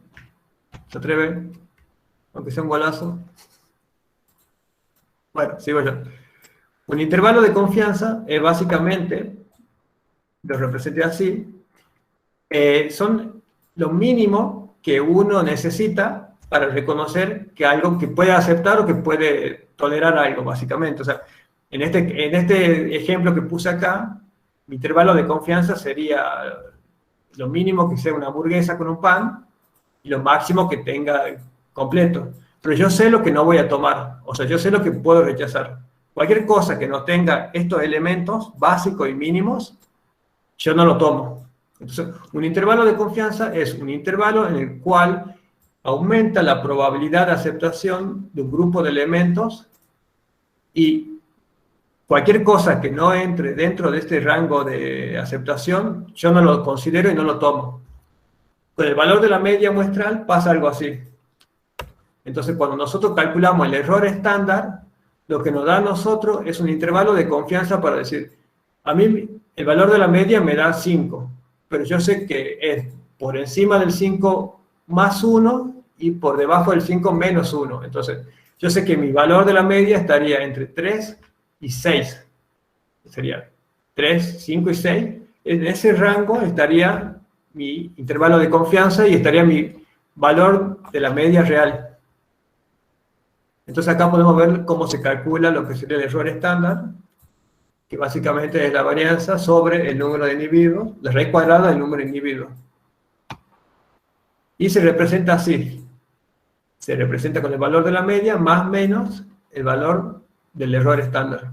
se atreve? Aunque sea un golazo. Bueno, sigo yo. Un intervalo de confianza es básicamente, lo representé así, son lo mínimo que uno necesita para reconocer que algo que puede aceptar o que puede tolerar algo, básicamente. O sea, en este ejemplo que puse acá, mi intervalo de confianza sería lo mínimo que sea una hamburguesa con un pan y lo máximo que tenga completo. Pero yo sé lo que no voy a tomar, o sea, yo sé lo que puedo rechazar. Cualquier cosa que no tenga estos elementos básicos y mínimos, yo no lo tomo. Entonces, un intervalo de confianza es un intervalo en el cual aumenta la probabilidad de aceptación de un grupo de elementos y cualquier cosa que no entre dentro de este rango de aceptación, yo no lo considero y no lo tomo. Con el valor de la media muestral pasa algo así. Entonces, cuando nosotros calculamos el error estándar, lo que nos da a nosotros es un intervalo de confianza para decir, a mí el valor de la media me da 5, pero yo sé que es por encima del 5 más 1 y por debajo del 5 menos 1. Entonces, yo sé que mi valor de la media estaría entre 3 y 6. Sería 3, 5 y 6. En ese rango estaría mi intervalo de confianza y estaría mi valor de la media real. Entonces acá podemos ver cómo se calcula lo que sería el error estándar. que básicamente es la varianza sobre el número de individuos, la raíz cuadrada del número de individuos. Y se representa así. Se representa con el valor de la media más menos el valor del error estándar.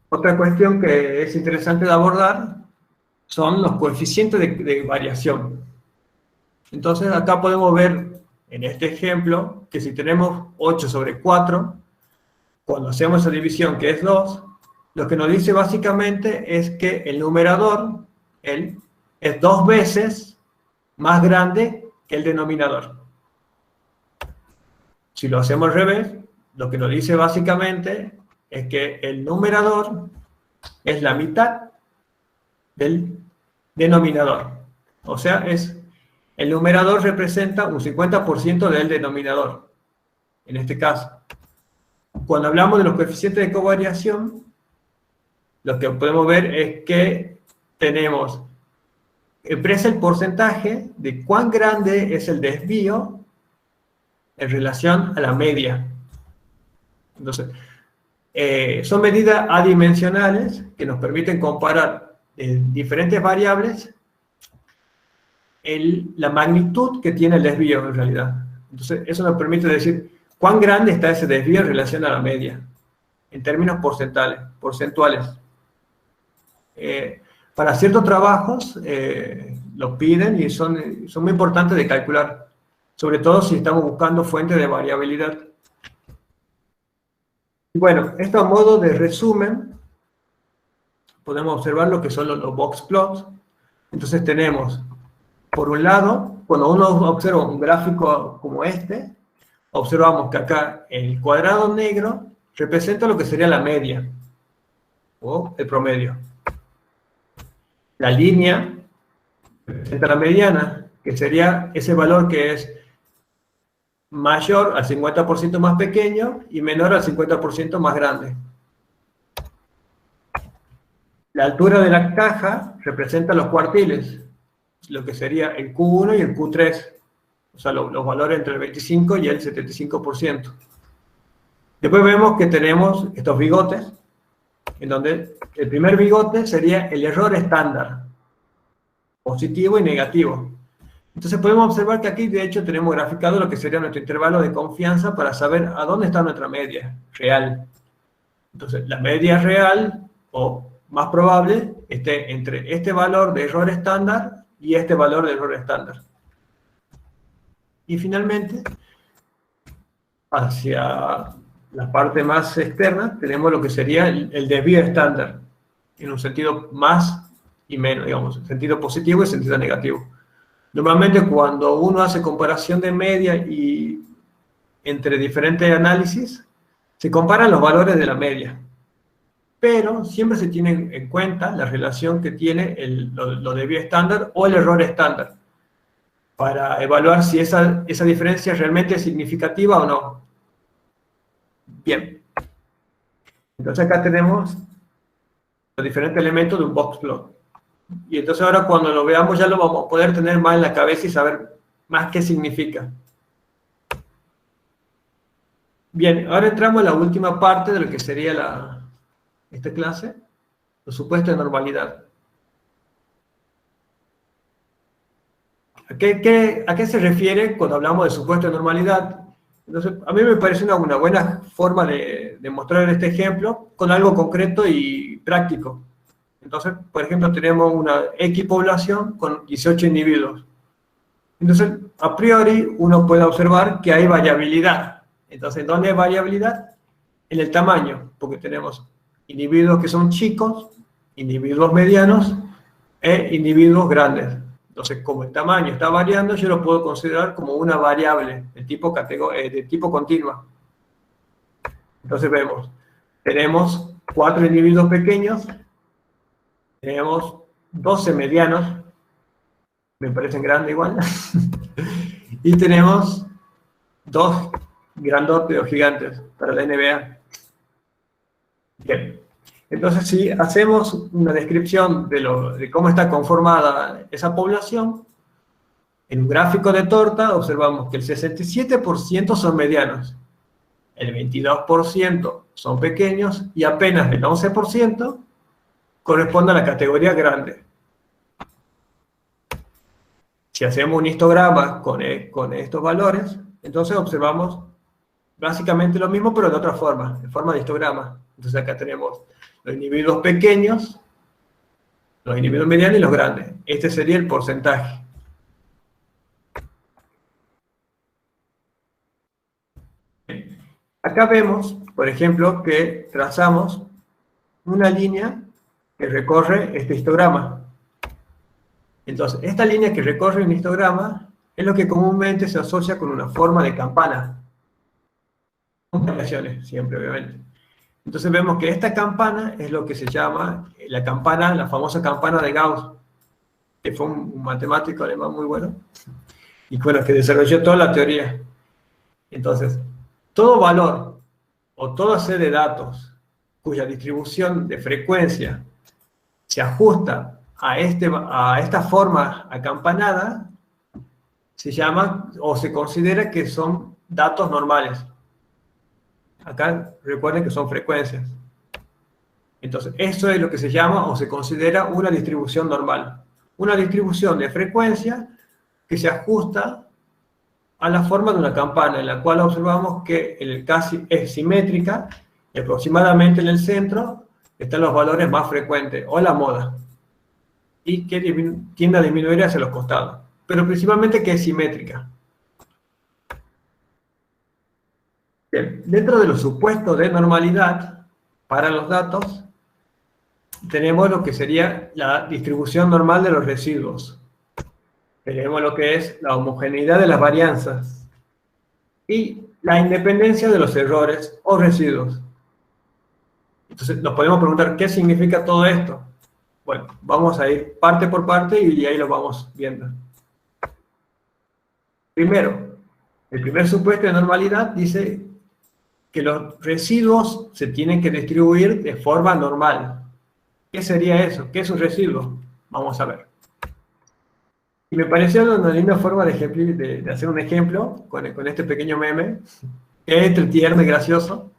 Otra cuestión que es interesante de abordar son los coeficientes de variación. Entonces acá podemos ver en este ejemplo que si tenemos 8 sobre 4, cuando hacemos esa división que es 2, lo que nos dice básicamente es que el numerador es 2 veces más grande que el denominador. Si lo hacemos al revés, lo que nos dice básicamente es que el numerador es la mitad del denominador. O sea, el numerador representa un 50% del denominador, en este caso. Cuando hablamos de los coeficientes de covariación, lo que podemos ver es que tenemos, expresa el porcentaje de cuán grande es el desvío en relación a la media. Entonces, son medidas adimensionales que nos permiten comparar diferentes variables la magnitud que tiene el desvío en realidad. Entonces, eso nos permite decir cuán grande está ese desvío en relación a la media, en términos porcentuales. Para ciertos trabajos lo piden y son muy importantes de calcular, sobre todo si estamos buscando fuentes de variabilidad. Y bueno, esto a modo de resumen, podemos observar lo que son los box plots. Entonces tenemos, por un lado, cuando uno observa un gráfico como este, observamos que acá el cuadrado negro representa lo que sería la media, o el promedio. La línea representa la mediana, que sería ese valor que es mayor al 50% más pequeño y menor al 50% más grande. La altura de la caja representa los cuartiles, lo que sería el Q1 y el Q3, o sea, los valores entre el 25 y el 75%. Después vemos que tenemos estos bigotes, en donde el primer bigote sería el error estándar, positivo y negativo. Entonces podemos observar que aquí de hecho tenemos graficado lo que sería nuestro intervalo de confianza para saber a dónde está nuestra media real. Entonces la media real, o más probable, esté entre este valor de error estándar y este valor de error estándar. Y finalmente, hacia la parte más externa, tenemos lo que sería el desvío estándar, en un sentido más y menos, digamos, en sentido positivo y sentido negativo. Normalmente cuando uno hace comparación de media y entre diferentes análisis, se comparan los valores de la media. Pero siempre se tiene en cuenta la relación que tiene lo desvío estándar o el error estándar, para evaluar si esa diferencia realmente es significativa o no. Bien. Entonces acá tenemos los diferentes elementos de un box plot. Y entonces ahora cuando lo veamos ya lo vamos a poder tener más en la cabeza y saber más qué significa. Bien, ahora entramos en la última parte de lo que sería esta clase, los supuestos de normalidad. ¿A qué se refiere cuando hablamos de supuesto de normalidad? Entonces, a mí me parece una buena forma de mostrar este ejemplo con algo concreto y práctico. Entonces, por ejemplo, tenemos una X población con 18 individuos. Entonces, a priori, uno puede observar que hay variabilidad. Entonces, ¿dónde hay variabilidad? En el tamaño, porque tenemos individuos que son chicos, individuos medianos e individuos grandes. Entonces, como el tamaño está variando, yo lo puedo considerar como una variable de tipo continua. Entonces vemos, tenemos 4 individuos pequeños, tenemos 12 medianos, me parecen grandes igual, y tenemos 2 grandotes o gigantes para la NBA. Bien. Entonces, si hacemos una descripción de cómo está conformada esa población, en un gráfico de torta observamos que el 67% son medianos, el 22% son pequeños y apenas el 11% corresponde a la categoría grande. Si hacemos un histograma con estos valores, entonces observamos básicamente lo mismo, pero de otra forma, en forma de histograma. Entonces acá tenemos los individuos pequeños, los individuos medianos y los grandes. Este sería el porcentaje. Acá vemos, por ejemplo, que trazamos una línea que recorre este histograma. Entonces, esta línea que recorre un histograma es lo que comúnmente se asocia con una forma de campana. Con variaciones, siempre, obviamente. Entonces vemos que esta campana es lo que se llama la campana, la famosa campana de Gauss, que fue un matemático alemán muy bueno, y bueno, que desarrolló toda la teoría. Entonces, todo valor o toda serie de datos cuya distribución de frecuencia se ajusta a esta forma acampanada, se llama o se considera que son datos normales. Acá recuerden que son frecuencias. Entonces, eso es lo que se llama o se considera una distribución normal. Una distribución de frecuencia que se ajusta a la forma de una campana, en la cual observamos que casi es simétrica, y aproximadamente en el centro están los valores más frecuentes, o la moda, y que tiende a disminuir hacia los costados, pero principalmente que es simétrica. Bien, dentro de los supuestos de normalidad para los datos, tenemos lo que sería la distribución normal de los residuos. Tenemos lo que es la homogeneidad de las varianzas y la independencia de los errores o residuos. Entonces nos podemos preguntar, ¿qué significa todo esto? Bueno, vamos a ir parte por parte y ahí lo vamos viendo. Primero, el primer supuesto de normalidad dice que los residuos se tienen que distribuir de forma normal. ¿Qué sería eso? ¿Qué es un residuo? Vamos a ver. Y me pareció una linda forma de hacer un ejemplo con este pequeño meme, que es tierno y gracioso.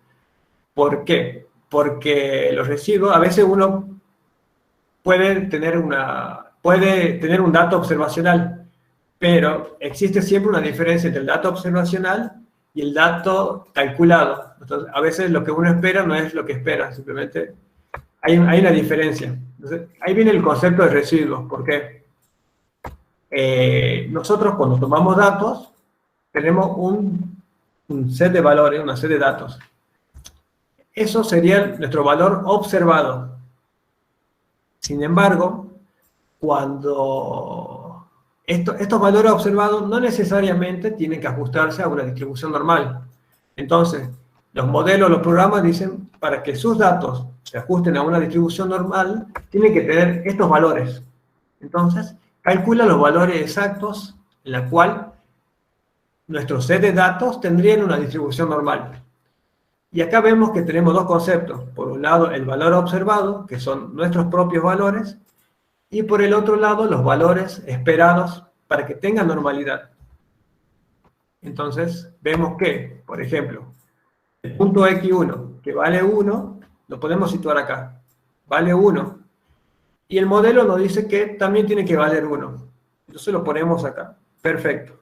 ¿Por qué? Porque los residuos, a veces uno puede tener un dato observacional, pero existe siempre una diferencia entre el dato observacional y el dato calculado. Entonces, a veces lo que uno espera no es lo que espera, simplemente hay una diferencia. Entonces, ahí viene el concepto de residuos. ¿Por qué? Nosotros cuando tomamos datos, tenemos un set de valores, una serie de datos. Eso sería nuestro valor observado. Sin embargo, cuando estos valores observados no necesariamente tienen que ajustarse a una distribución normal. Entonces, los modelos, los programas dicen, para que sus datos se ajusten a una distribución normal, tienen que tener estos valores. Entonces, calcula los valores exactos en la cual nuestro set de datos tendrían una distribución normal. Y acá vemos que tenemos dos conceptos. Por un lado, el valor observado, que son nuestros propios valores, y por el otro lado, los valores esperados para que tengan normalidad. Entonces, vemos que, por ejemplo, el punto X1, que vale 1, lo podemos situar acá. Vale 1. Y el modelo nos dice que también tiene que valer 1. Entonces lo ponemos acá. Perfecto.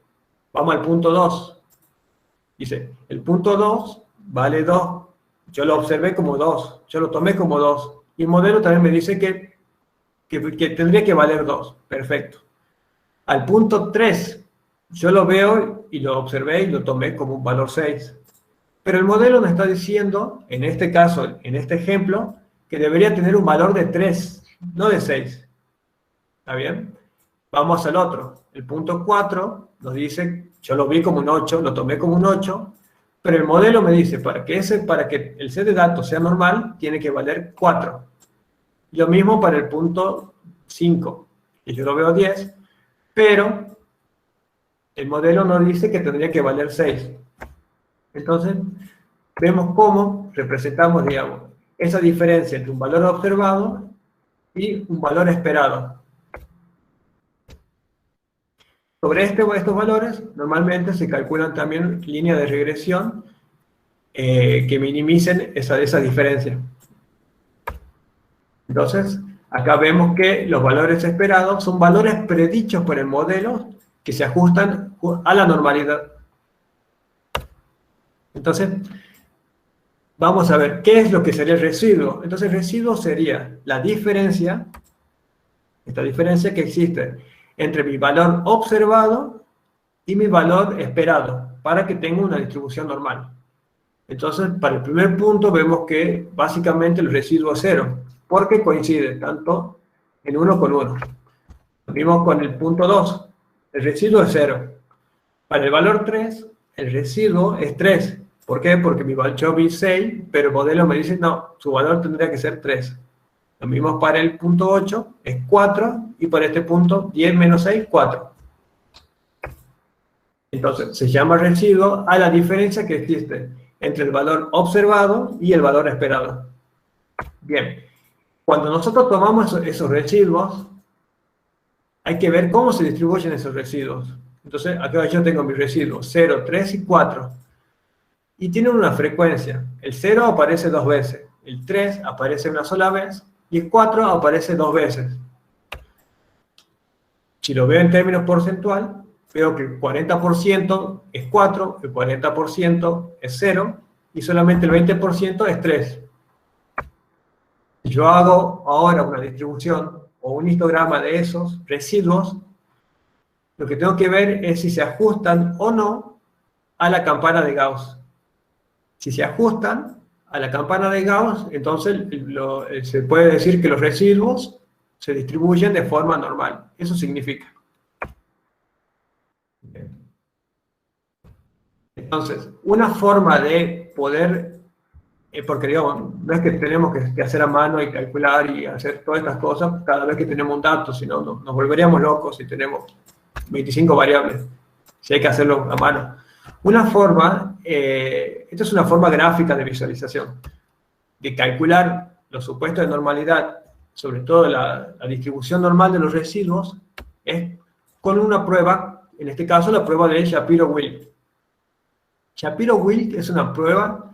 Vamos al punto 2. Dice, el punto 2 vale 2. Yo lo observé como 2. Yo lo tomé como 2. Y el modelo también me dice que tendría que valer 2. Perfecto. Al punto 3, yo lo veo y lo observé y lo tomé como un valor 6. Pero el modelo nos está diciendo, en este caso, en este ejemplo, que debería tener un valor de 3, no de 6. ¿Está bien? Vamos al otro. El punto 4 nos dice, yo lo vi como un 8, lo tomé como un 8, pero el modelo me dice, para que el set de datos sea normal, tiene que valer 4. Lo mismo para el punto 5, que yo lo veo 10, pero el modelo nos dice que tendría que valer 6. Entonces, vemos cómo representamos, digamos, esa diferencia entre un valor observado y un valor esperado. Sobre estos valores, normalmente se calculan también líneas de regresión que minimicen esa diferencia. Entonces, acá vemos que los valores esperados son valores predichos por el modelo que se ajustan a la normalidad. Entonces, vamos a ver qué es lo que sería el residuo. Entonces, el residuo sería la diferencia, esta diferencia que existe entre mi valor observado y mi valor esperado, para que tenga una distribución normal. Entonces, para el primer punto vemos que básicamente el residuo es 0, porque coincide tanto en 1 con 1. Lo mismo con el punto 2, el residuo es 0. Para el valor 3, el residuo es 3. ¿Por qué? Porque yo vi 6, pero el modelo me dice, no, su valor tendría que ser 3. Lo mismo para el punto 8, es 4, y para este punto, 10 menos 6, 4. Entonces, se llama residuo a la diferencia que existe entre el valor observado y el valor esperado. Bien, cuando nosotros tomamos esos residuos, hay que ver cómo se distribuyen esos residuos. Entonces, acá yo tengo mis residuos 0, 3 y 4. Y tienen una frecuencia. El 0 aparece 2 veces, el 3 aparece una sola vez, y el 4 aparece 2 veces. Si lo veo en términos porcentuales, veo que el 40% es 4, el 40% es 0, y solamente el 20% es 3. Si yo hago ahora una distribución o un histograma de esos residuos, lo que tengo que ver es si se ajustan o no a la campana de Gauss. Si se ajustan a la campana de Gauss, entonces se puede decir que los residuos se distribuyen de forma normal. Eso significa. Entonces, una forma de poder, porque digamos, no es que tenemos que hacer a mano y calcular y hacer todas estas cosas cada vez que tenemos un dato, sino nos volveríamos locos si tenemos 25 variables, si hay que hacerlo a mano. Una forma, esta es una forma gráfica de visualización, de calcular los supuestos de normalidad, sobre todo la distribución normal de los residuos, es con una prueba, en este caso la prueba de Shapiro-Wilk. Shapiro-Wilk es una prueba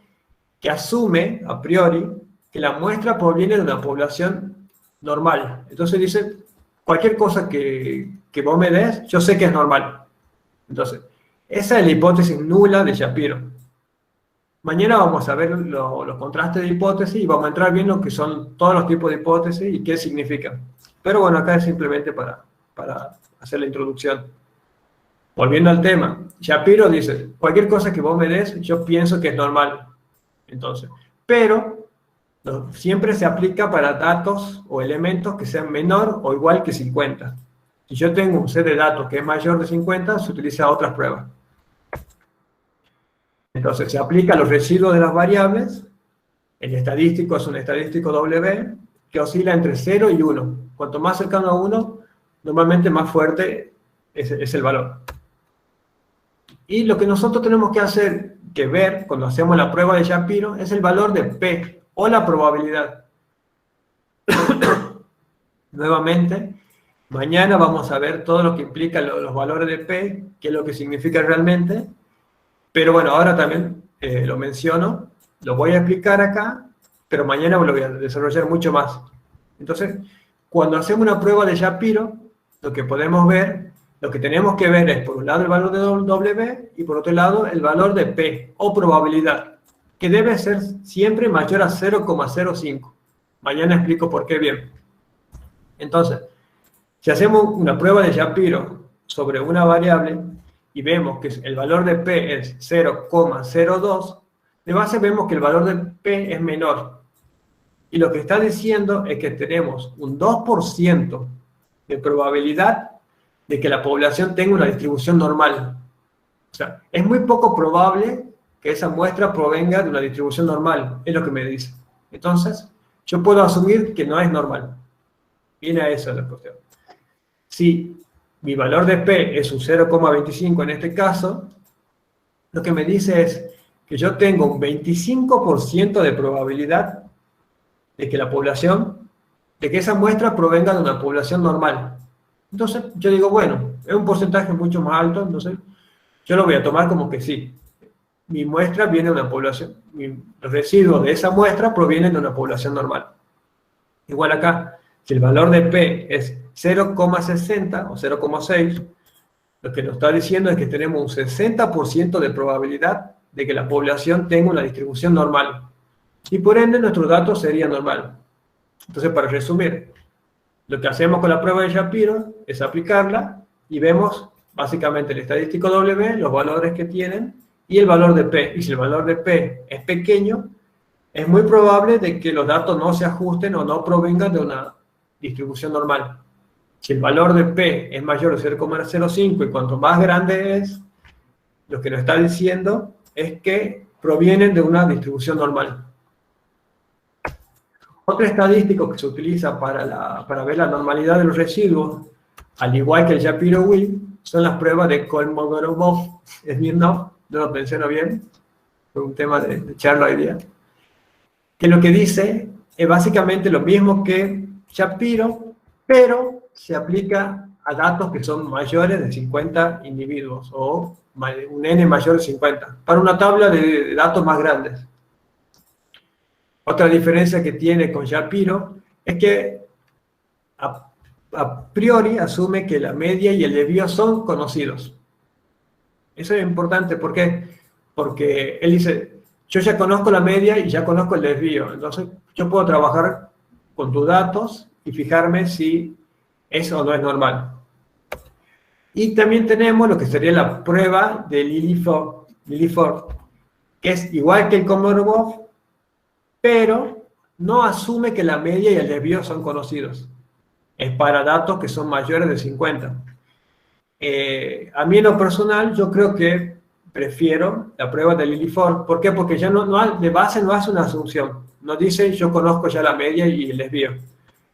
que asume, a priori, que la muestra proviene de una población normal. Entonces dice, cualquier cosa que vos me des, yo sé que es normal. Entonces, esa es la hipótesis nula de Shapiro. Mañana vamos a ver los contrastes de hipótesis y vamos a entrar bien lo que son todos los tipos de hipótesis y qué significan. Pero bueno, acá es simplemente para hacer la introducción. Volviendo al tema, Shapiro dice, cualquier cosa que vos me des, yo pienso que es normal. Entonces, pero siempre se aplica para datos o elementos que sean menor o igual que 50. Si yo tengo un set de datos que es mayor de 50, se utiliza otras pruebas. Entonces, se aplica a los residuos de las variables. El estadístico es un estadístico W que oscila entre 0 y 1. Cuanto más cercano a 1, normalmente más fuerte es el valor. Y lo que nosotros tenemos que hacer, que ver cuando hacemos la prueba de Shapiro, es el valor de P, o la probabilidad. Nuevamente, mañana vamos a ver todo lo que implica los valores de P, qué es lo que significa realmente. Pero bueno, ahora también lo menciono, lo voy a explicar acá, pero mañana lo voy a desarrollar mucho más. Entonces, cuando hacemos una prueba de Shapiro, lo que podemos ver, lo que tenemos que ver es, por un lado, el valor de W, y por otro lado, el valor de P, o probabilidad, que debe ser siempre mayor a 0,05. Mañana explico por qué bien. Entonces, si hacemos una prueba de Shapiro sobre una variable, y vemos que el valor de P es 0,02, de base vemos que el valor de P es menor. Y lo que está diciendo es que tenemos un 2% de probabilidad de que la población tenga una distribución normal. O sea, es muy poco probable que esa muestra provenga de una distribución normal, es lo que me dice. Entonces, yo puedo asumir que no es normal. Viene a eso la cuestión. Si mi valor de P es un 0,25 en este caso, lo que me dice es que yo tengo un 25% de probabilidad de que la población, de que esa muestra provenga de una población normal. Entonces, yo digo, bueno, es un porcentaje mucho más alto, entonces yo lo voy a tomar como que sí. mi muestra viene de una población, los residuos de esa muestra provienen de una población normal. Igual acá, si el valor de P es 0,60 o 0,6, lo que nos está diciendo es que tenemos un 60% de probabilidad de que la población tenga una distribución normal. Y por ende, nuestro dato sería normal. Entonces, para resumir, lo que hacemos con la prueba de Shapiro es aplicarla y vemos básicamente el estadístico W, los valores que tienen y el valor de P. Y si el valor de P es pequeño, es muy probable de que los datos no se ajusten o no provengan de una distribución normal. Si el valor de P es mayor de 0,05 y cuanto más grande es, lo que nos está diciendo es que provienen de una distribución normal. Otro estadístico que se utiliza para ver la normalidad de los residuos, al igual que el Shapiro-Wilk, son las pruebas de Kolmogorov-Smirnov, no lo menciono bien, fue un tema de charla hoy día, que lo que dice es básicamente lo mismo que Shapiro, pero se aplica a datos que son mayores de 50 individuos, o un N mayor de 50, para una tabla de datos más grandes. Otra diferencia que tiene con Shapiro es que a priori asume que la media y el desvío son conocidos. Eso es importante, ¿por qué? Porque él dice, yo ya conozco la media y ya conozco el desvío, entonces yo puedo trabajar con tus datos y fijarme si es o no es normal. Y también tenemos lo que sería la prueba de Lilliefors, que es igual que el Kolmogorov, pero no asume que la media y el desvío son conocidos. Es para datos que son mayores de 50. A mí en lo personal, yo creo que prefiero la prueba de Lilliefors. ¿Por qué? Porque ya de base no hace una asunción. No dice yo conozco ya la media y el desvío.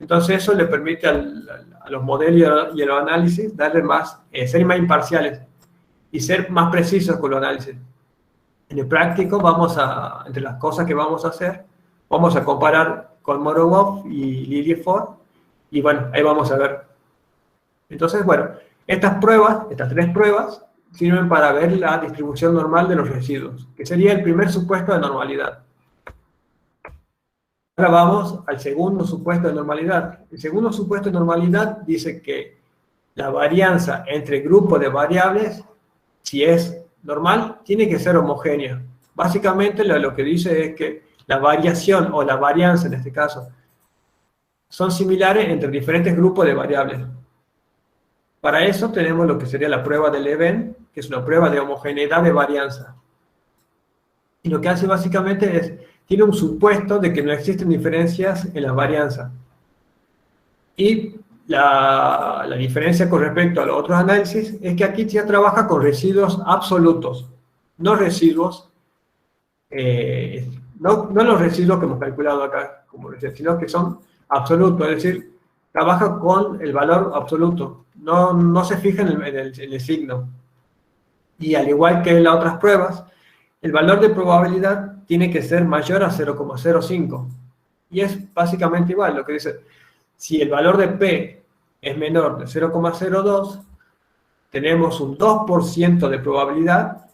Entonces eso le permite a los modelos y a los análisis darle ser más imparciales y ser más precisos con los análisis. En el práctico, entre las cosas que vamos a hacer, vamos a comparar con Kolmogorov y Lilliefors, y bueno, ahí vamos a ver. Entonces, bueno, estas tres pruebas, sirven para ver la distribución normal de los residuos, que sería el primer supuesto de normalidad. Ahora vamos al segundo supuesto de normalidad. El segundo supuesto de normalidad dice que la varianza entre grupos de variables, si es normal, tiene que ser homogénea. Básicamente lo que dice es que la variación o la varianza en este caso son similares entre diferentes grupos de variables. Para eso tenemos lo que sería la prueba de Leven, que es una prueba de homogeneidad de varianza. Y lo que hace básicamente tiene un supuesto de que no existen diferencias en la varianza. Y la diferencia con respecto a los otros análisis es que aquí ya trabaja con residuos absolutos, no residuos, no los residuos que hemos calculado acá, sino que son absolutos, es decir, trabaja con el valor absoluto, no se fija en el signo. Y al igual que en las otras pruebas, el valor de probabilidad tiene que ser mayor a 0,05. Y es básicamente igual, lo que dice, si el valor de P es menor de 0,02, tenemos un 2% de probabilidad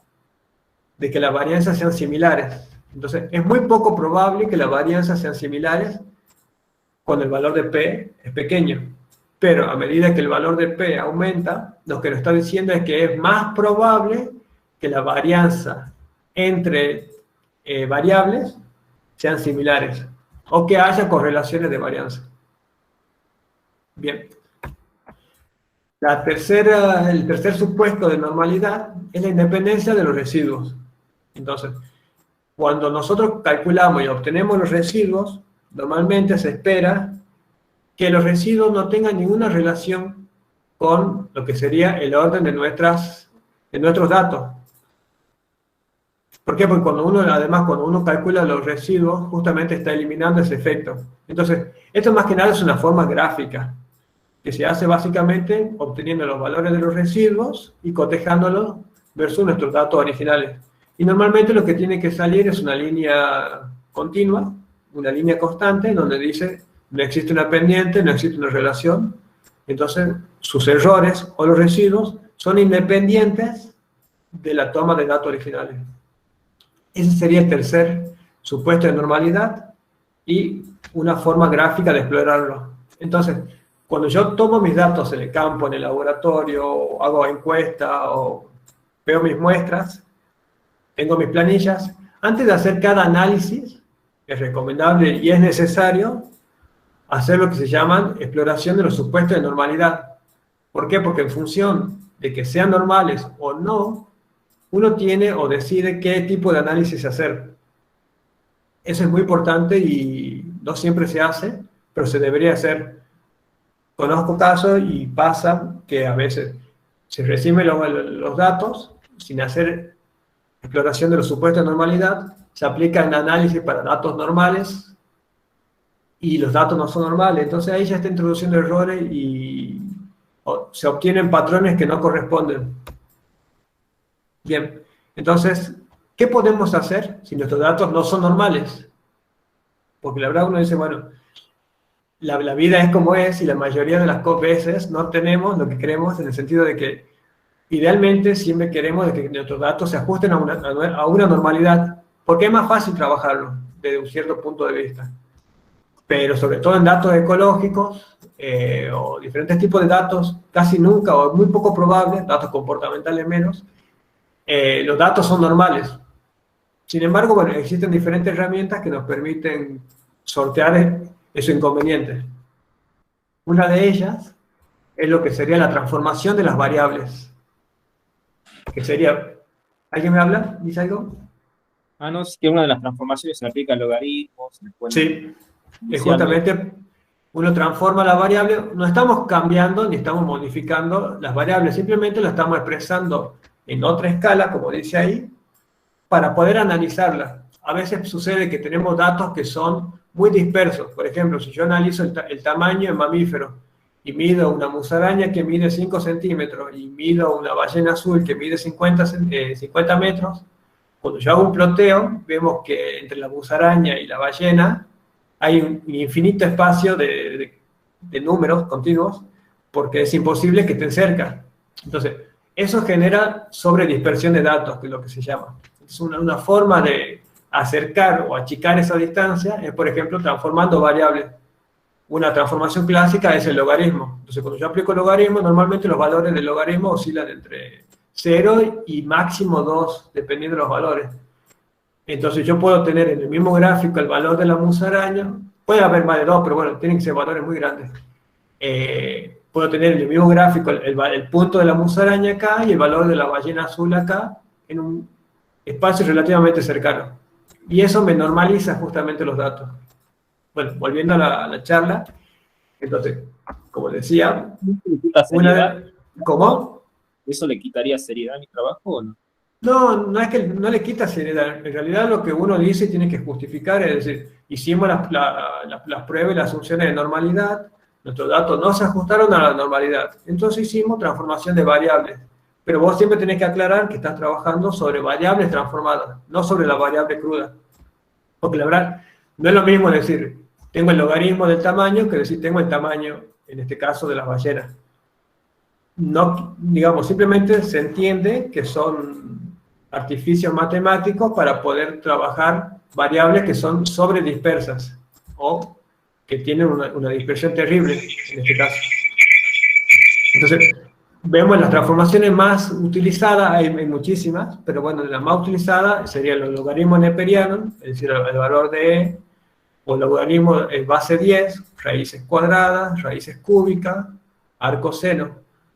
de que las varianzas sean similares. Entonces, es muy poco probable que las varianzas sean similares cuando el valor de P es pequeño. Pero a medida que el valor de P aumenta, lo que nos está diciendo es que es más probable que la varianza entre variables sean similares o que haya correlaciones de varianza. Bien. El tercer supuesto de normalidad es la independencia de los residuos. Entonces, cuando nosotros calculamos y obtenemos los residuos, normalmente se espera que los residuos no tengan ninguna relación con lo que sería el orden de nuestros datos. ¿Por qué? Porque cuando uno calcula los residuos, justamente está eliminando ese efecto. Entonces, esto más que nada es una forma gráfica, que se hace básicamente obteniendo los valores de los residuos y cotejándolos versus nuestros datos originales. Y normalmente lo que tiene que salir es una línea continua, una línea constante, donde dice no existe una pendiente, no existe una relación. Entonces, sus errores o los residuos son independientes de la toma de datos originales. Ese sería el tercer supuesto de normalidad y una forma gráfica de explorarlo. Entonces, cuando yo tomo mis datos en el campo, en el laboratorio, o hago encuesta o veo mis muestras, tengo mis planillas, antes de hacer cada análisis, es recomendable y es necesario hacer lo que se llaman exploración de los supuestos de normalidad. ¿Por qué? Porque en función de que sean normales o no, uno tiene o decide qué tipo de análisis hacer. Eso es muy importante y no siempre se hace, pero se debería hacer. Conozco casos y pasa que a veces se reciben los datos sin hacer exploración de los supuestos de normalidad, se aplica en análisis para datos normales y los datos no son normales. Entonces ahí ya está introduciendo errores y se obtienen patrones que no corresponden. Bien, entonces, ¿qué podemos hacer si nuestros datos no son normales? Porque la verdad uno dice, bueno, la vida es como es y la mayoría de las veces no tenemos lo que queremos en el sentido de que idealmente siempre queremos de que nuestros datos se ajusten a una normalidad, porque es más fácil trabajarlo desde un cierto punto de vista. Pero sobre todo en datos ecológicos o diferentes tipos de datos, casi nunca o muy poco probable, datos comportamentales menos, los datos son normales. Sin embargo, bueno, existen diferentes herramientas que nos permiten sortear esos inconvenientes. Una de ellas es lo que sería la transformación de las variables. Que sería, ¿alguien me habla? ¿Dice algo? No, es que una de las transformaciones se aplica a logaritmos. Sí, es justamente uno transforma la variable, no estamos cambiando ni estamos modificando las variables, simplemente lo estamos expresando en otra escala, como dice ahí, para poder analizarla. A veces sucede que tenemos datos que son muy dispersos. Por ejemplo, si yo analizo el tamaño en mamíferos y mido una musaraña que mide 5 centímetros y mido una ballena azul que mide 50 metros, cuando yo hago un ploteo, vemos que entre la musaraña y la ballena hay un infinito espacio de números continuos porque es imposible que estén cerca. Entonces, eso genera sobredispersión de datos, que es lo que se llama. Es una forma de acercar o achicar esa distancia es, por ejemplo, transformando variables. Una transformación clásica es el logaritmo. Entonces, cuando yo aplico el logaritmo, normalmente los valores del logaritmo oscilan entre 0 y máximo 2, dependiendo de los valores. Entonces, yo puedo tener en el mismo gráfico el valor de la musaraña, puede haber más de 2, pero bueno, tienen que ser valores muy grandes. Puedo tener en el mismo gráfico el punto de la musaraña acá y el valor de la ballena azul acá, en un espacio relativamente cercano. Y eso me normaliza justamente los datos. Bueno, volviendo a la charla, entonces, como decía, ¿cómo? ¿Eso le quitaría seriedad a mi trabajo o no? No es que no le quita seriedad. En realidad lo que uno dice y tiene que justificar es decir, hicimos las pruebas y las asunciones de normalidad, nuestros datos no se ajustaron a la normalidad. Entonces hicimos transformación de variables. Pero vos siempre tenés que aclarar que estás trabajando sobre variables transformadas, no sobre la variable cruda. Porque la verdad, no es lo mismo decir, tengo el logaritmo del tamaño, que decir, tengo el tamaño, en este caso, de las ballenas. No, digamos, simplemente se entiende que son artificios matemáticos para poder trabajar variables que son sobredispersas o que tienen una dispersión terrible, en este caso. Entonces, vemos las transformaciones más utilizadas, hay muchísimas, pero bueno, la más utilizada sería el logaritmo neperiano, es decir, el valor de E, o el logaritmo base 10, raíces cuadradas, raíces cúbicas, arco seno.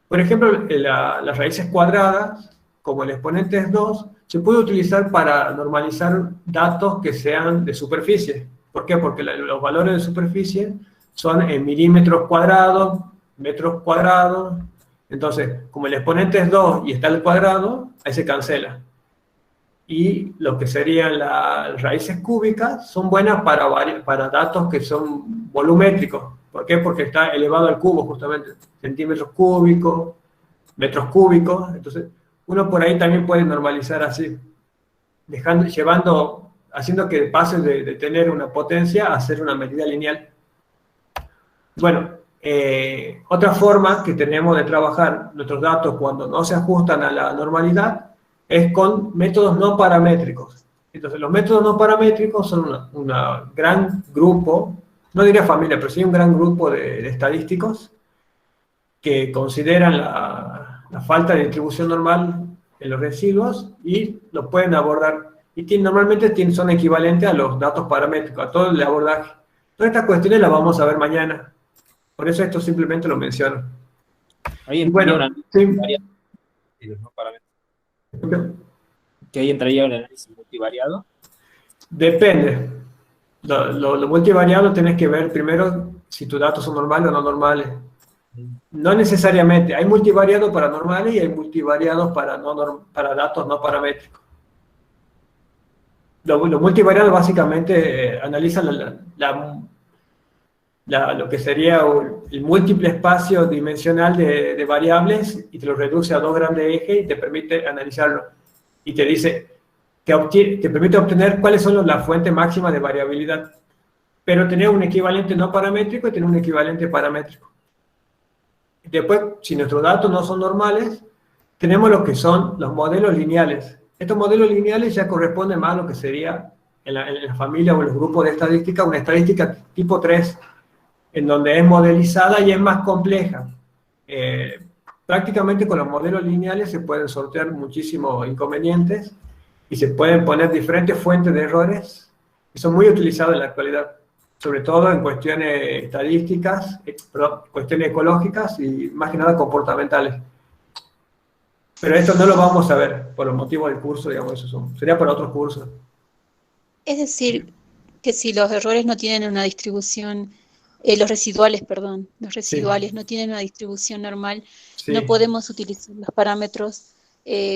Por ejemplo, las raíces cuadradas, como el exponente es 2, se puede utilizar para normalizar datos que sean de superficie. ¿Por qué? Porque los valores de superficie son en milímetros cuadrados, metros cuadrados. Entonces, como el exponente es 2 y está al cuadrado, ahí se cancela. Y lo que serían las raíces cúbicas son buenas para datos que son volumétricos. ¿Por qué? Porque está elevado al cubo, justamente. Centímetros cúbicos, metros cúbicos. Entonces, uno por ahí también puede normalizar así, haciendo que pase de tener una potencia a ser una medida lineal. Bueno, otra forma que tenemos de trabajar nuestros datos cuando no se ajustan a la normalidad es con métodos no paramétricos. Entonces, los métodos no paramétricos son una gran grupo, no diría familia, pero sí un gran grupo de estadísticos que consideran la falta de distribución normal en los residuos y lo pueden abordar. Y normalmente son equivalentes a los datos paramétricos, a todo el abordaje. Todas estas cuestiones las vamos a ver mañana. Por eso esto simplemente lo menciono. Ahí Y entraría bueno, un análisis sí. multivariado de los no parámetros. Que ahí entraría un análisis multivariado. Depende. Lo multivariado tenés que ver primero si tus datos son normales o no normales. No necesariamente. Hay multivariados para normales y hay multivariados para datos no paramétricos. Los multivariados básicamente analizan lo que sería el múltiple espacio dimensional de variables y te lo reduce a dos grandes ejes y te permite analizarlo. Y te dice que te permite obtener cuáles son las fuentes máximas de variabilidad. Pero tener un equivalente no paramétrico y tener un equivalente paramétrico. Después, si nuestros datos no son normales, tenemos lo que son los modelos lineales. Estos modelos lineales ya corresponden más a lo que sería en la familia o en los grupos de estadística, una estadística tipo 3, en donde es modelizada y es más compleja. Prácticamente con los modelos lineales se pueden sortear muchísimos inconvenientes y se pueden poner diferentes fuentes de errores que son muy utilizadas en la actualidad, sobre todo en cuestiones estadísticas, cuestiones ecológicas y más que nada comportamentales. Pero esto no lo vamos a ver por los motivos del curso, digamos, sería para otros cursos. Es decir, que si los errores no tienen una distribución, los residuales Sí. no tienen una distribución normal, Sí. no podemos utilizar los parámetros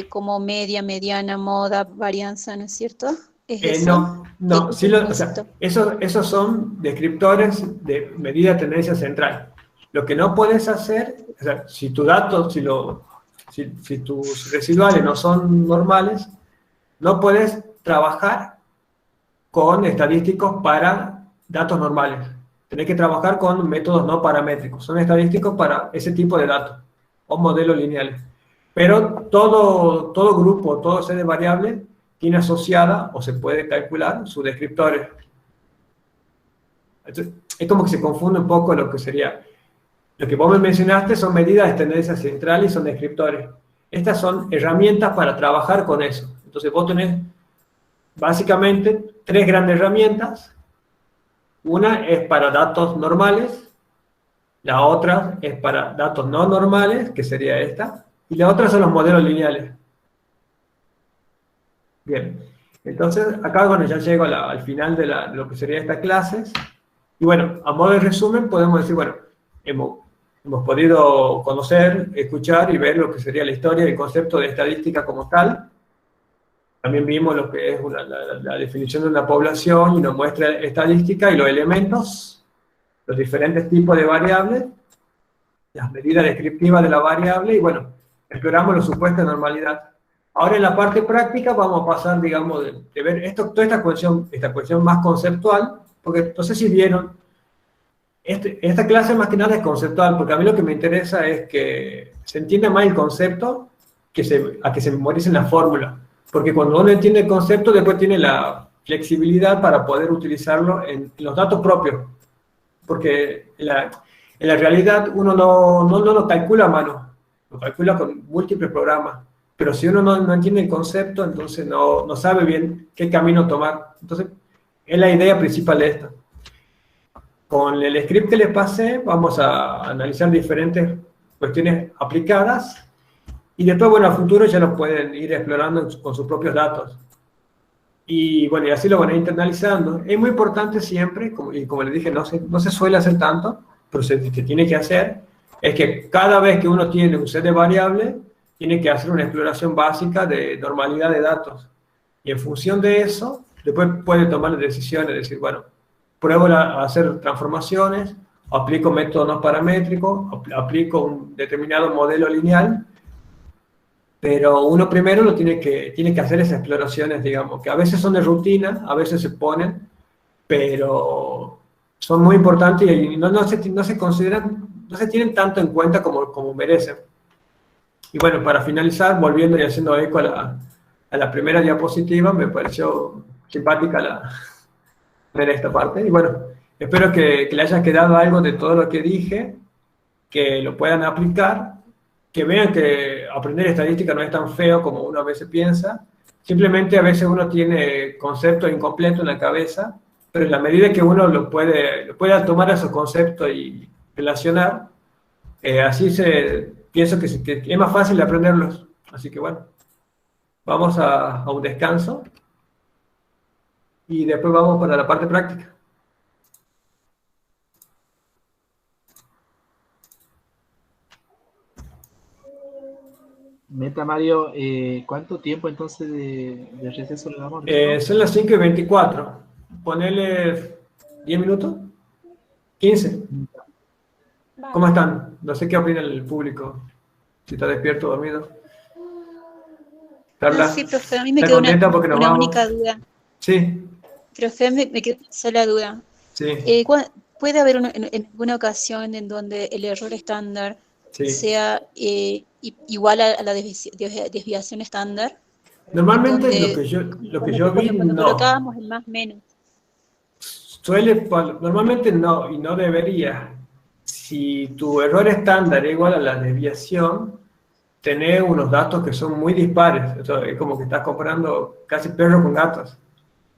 como media, mediana, moda, varianza, ¿no es cierto? ¿Es eso? No, sí el o sea, concepto. esos son descriptores de medida de tendencia central. Lo que no puedes hacer, o sea, si tus datos, si tus residuales no son normales, no puedes trabajar con estadísticos para datos normales. Tenés que trabajar con métodos no paramétricos. Son estadísticos para ese tipo de datos o modelos lineales. Pero todo grupo, todo set de variables tiene asociada o se puede calcular sus descriptores. Entonces, es como que se confunde un poco lo que sería. Lo que vos me mencionaste son medidas de tendencia central y son descriptores. Estas son herramientas para trabajar con eso. Entonces vos tenés básicamente tres grandes herramientas. Una es para datos normales, la otra es para datos no normales, que sería esta, y la otra son los modelos lineales. Bien, entonces acá bueno, ya llego al final de lo que sería estas clases. Y bueno, a modo de resumen podemos decir, bueno, hemos podido conocer, escuchar y ver lo que sería la historia del concepto de estadística como tal. También vimos lo que es la definición de una población y nos muestra estadística y los elementos, los diferentes tipos de variables, las medidas descriptivas de la variable y bueno, exploramos los supuestos de normalidad. Ahora en la parte práctica vamos a pasar, digamos, de ver toda esta cuestión más conceptual, porque no sé si vieron, esta clase más que nada es conceptual, porque a mí lo que me interesa es que se entienda más el concepto a que se memoricen las fórmulas. Porque cuando uno entiende el concepto, después tiene la flexibilidad para poder utilizarlo en los datos propios. Porque en la realidad uno no lo calcula a mano, lo calcula con múltiples programas. Pero si uno no entiende el concepto, entonces no sabe bien qué camino tomar. Entonces, es la idea principal de esto. Con el script que les pasé, vamos a analizar diferentes cuestiones aplicadas. Y después, bueno, a futuro ya lo pueden ir explorando con sus propios datos. Y bueno, y así lo van a ir internalizando. Es muy importante siempre, como les dije, no se suele hacer tanto, pero se tiene que hacer, es que cada vez que uno tiene un set de variables, tiene que hacer una exploración básica de normalidad de datos. Y en función de eso, después puede tomar decisiones, decir, bueno, pruebo a hacer transformaciones, aplico métodos no paramétricos, aplico un determinado modelo lineal, pero uno primero tiene que hacer esas exploraciones, digamos, que a veces son de rutina, a veces se ponen, pero son muy importantes y no se consideran, no se tienen tanto en cuenta como merecen. Y bueno, para finalizar, volviendo y haciendo eco a la primera diapositiva, me pareció simpática ver esta parte. Y bueno, espero que le haya quedado algo de todo lo que dije, que lo puedan aplicar, que vean que aprender estadística no es tan feo como uno a veces piensa. Simplemente a veces uno tiene conceptos incompletos en la cabeza, pero en la medida que uno lo pueda tomar esos conceptos y relacionar, así pienso que es más fácil aprenderlos. Así que bueno, vamos a un descanso y después vamos para la parte práctica. Meta Mario, ¿cuánto tiempo entonces de receso le damos recién? Son las 5:24. Ponele 10 minutos, 15. ¿Cómo están? No sé qué opina el público, si está despierto o dormido. Ah, Carla, sí, profe, a mí me ¿está quedó contenta porque nos una única vamos? duda. Sí, Profe, me quedó una sola duda. sí, ¿Puede haber en alguna ocasión en donde el error estándar sí. sea igual a la desviación estándar? En Normalmente donde, lo que como yo que vi, cuando no. colocábamos el más menos. Normalmente no, y no debería. Si tu error estándar es igual a la desviación, tenés unos datos que son muy dispares. Es como que estás comparando casi perros con gatos.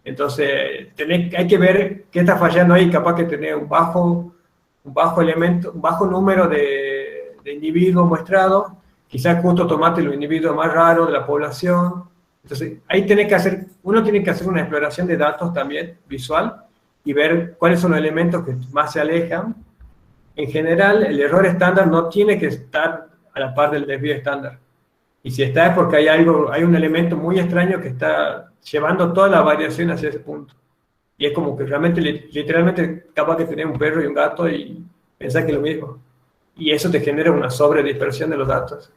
Entonces, hay que ver qué está fallando ahí. Capaz que tenés un bajo elemento, un bajo número de individuos muestrados. Quizás justo tomate los individuos más raros de la población. Entonces, ahí uno tiene que hacer una exploración de datos también visual y ver cuáles son los elementos que más se alejan. En general, el error estándar no tiene que estar a la par del desvío estándar. Y si está es porque hay un elemento muy extraño que está llevando toda la variación hacia ese punto. Y es como que realmente, literalmente, capaz de tener un perro y un gato y pensar que es lo mismo. Y eso te genera una sobredispersión de los datos.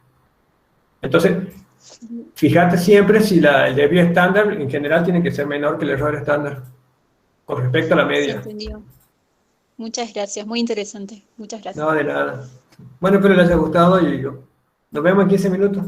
Entonces, fíjate siempre si el desvío estándar en general tiene que ser menor que el error estándar con respecto a la Se media. entendió. Muchas gracias, muy interesante. Muchas gracias. No, de nada. Bueno, espero les haya gustado y nos vemos en 15 minutos.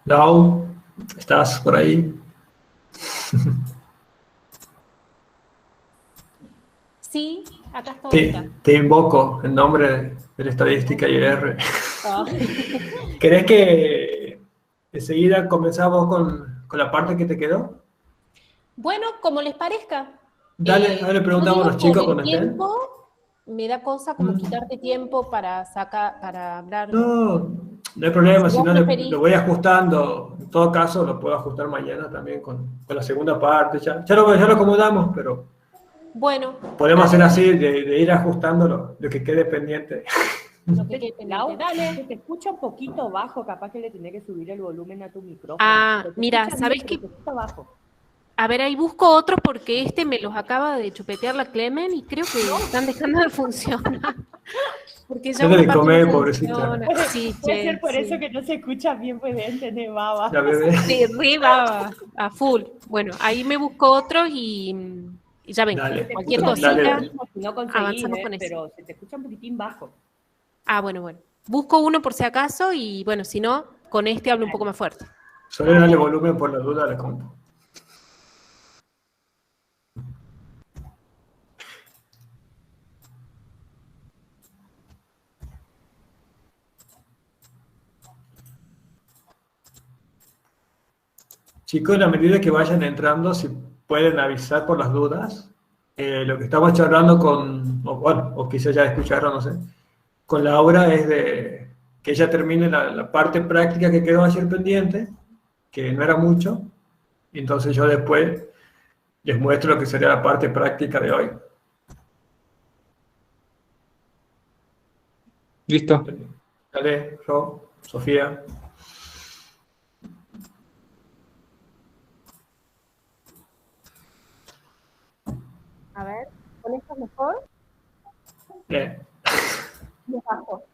Lau, ¿estás por ahí? Sí, acá estoy. Mira. Te invoco en nombre de la estadística IR. Ah. ¿Querés que enseguida comenzamos con la parte que te quedó? Bueno, como les parezca. Dale, Yo preguntamos a digo, los por chicos el cuando estén. tiempo, me da cosa como quitarte tiempo para sacar, para hablar. No, no hay problema, Si si vos no preferís. lo voy ajustando. En todo caso, lo puedo ajustar mañana también con la segunda parte. Ya lo acomodamos, pero Bueno, podemos dale, hacer dale. así, de ir ajustando lo que quede pendiente. Lo que quede pendiente. Lau, Dale. se te escucha un poquito bajo, capaz que le tenés que subir el volumen a tu micrófono. Ah, Pero te mira, escucha ¿sabés bien, qué? pero te escucha bajo. A ver, ahí busco otros porque este me los acaba de chupetear la Clemen y creo que están dejando de funcionar. Porque ya Dale una de parte comer, no pobrecita. funciona. Sí, Puede che, ser por sí. eso que no se escucha bien, pues deben tener baba. La bebé. Sí, arriba, a full. Bueno, ahí me busco otros y ya ven. Dale. Se Cualquier escucha Dale, cosita, dale. bien, si no conseguís, avanzamos con eso. pero se te escucha un poquitín bajo. Ah, bueno, bueno. Busco uno por si acaso y bueno, si no, con este hablo un poco más fuerte. Solo darle volumen por la duda a la compu. Chicos, a medida que vayan entrando, si pueden avisar por las dudas, lo que estamos charlando o quizás ya escucharon, no sé, con Laura es de que ella termine la parte práctica que quedó ayer pendiente, que no era mucho, y entonces yo después les muestro lo que sería la parte práctica de hoy. Listo. Dale, Sofía. A ver, ¿con esto es mejor? Bien. Más bajo.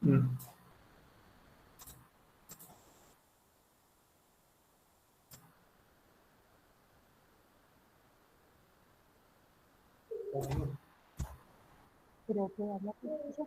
Mm. Pero que hablar con ella.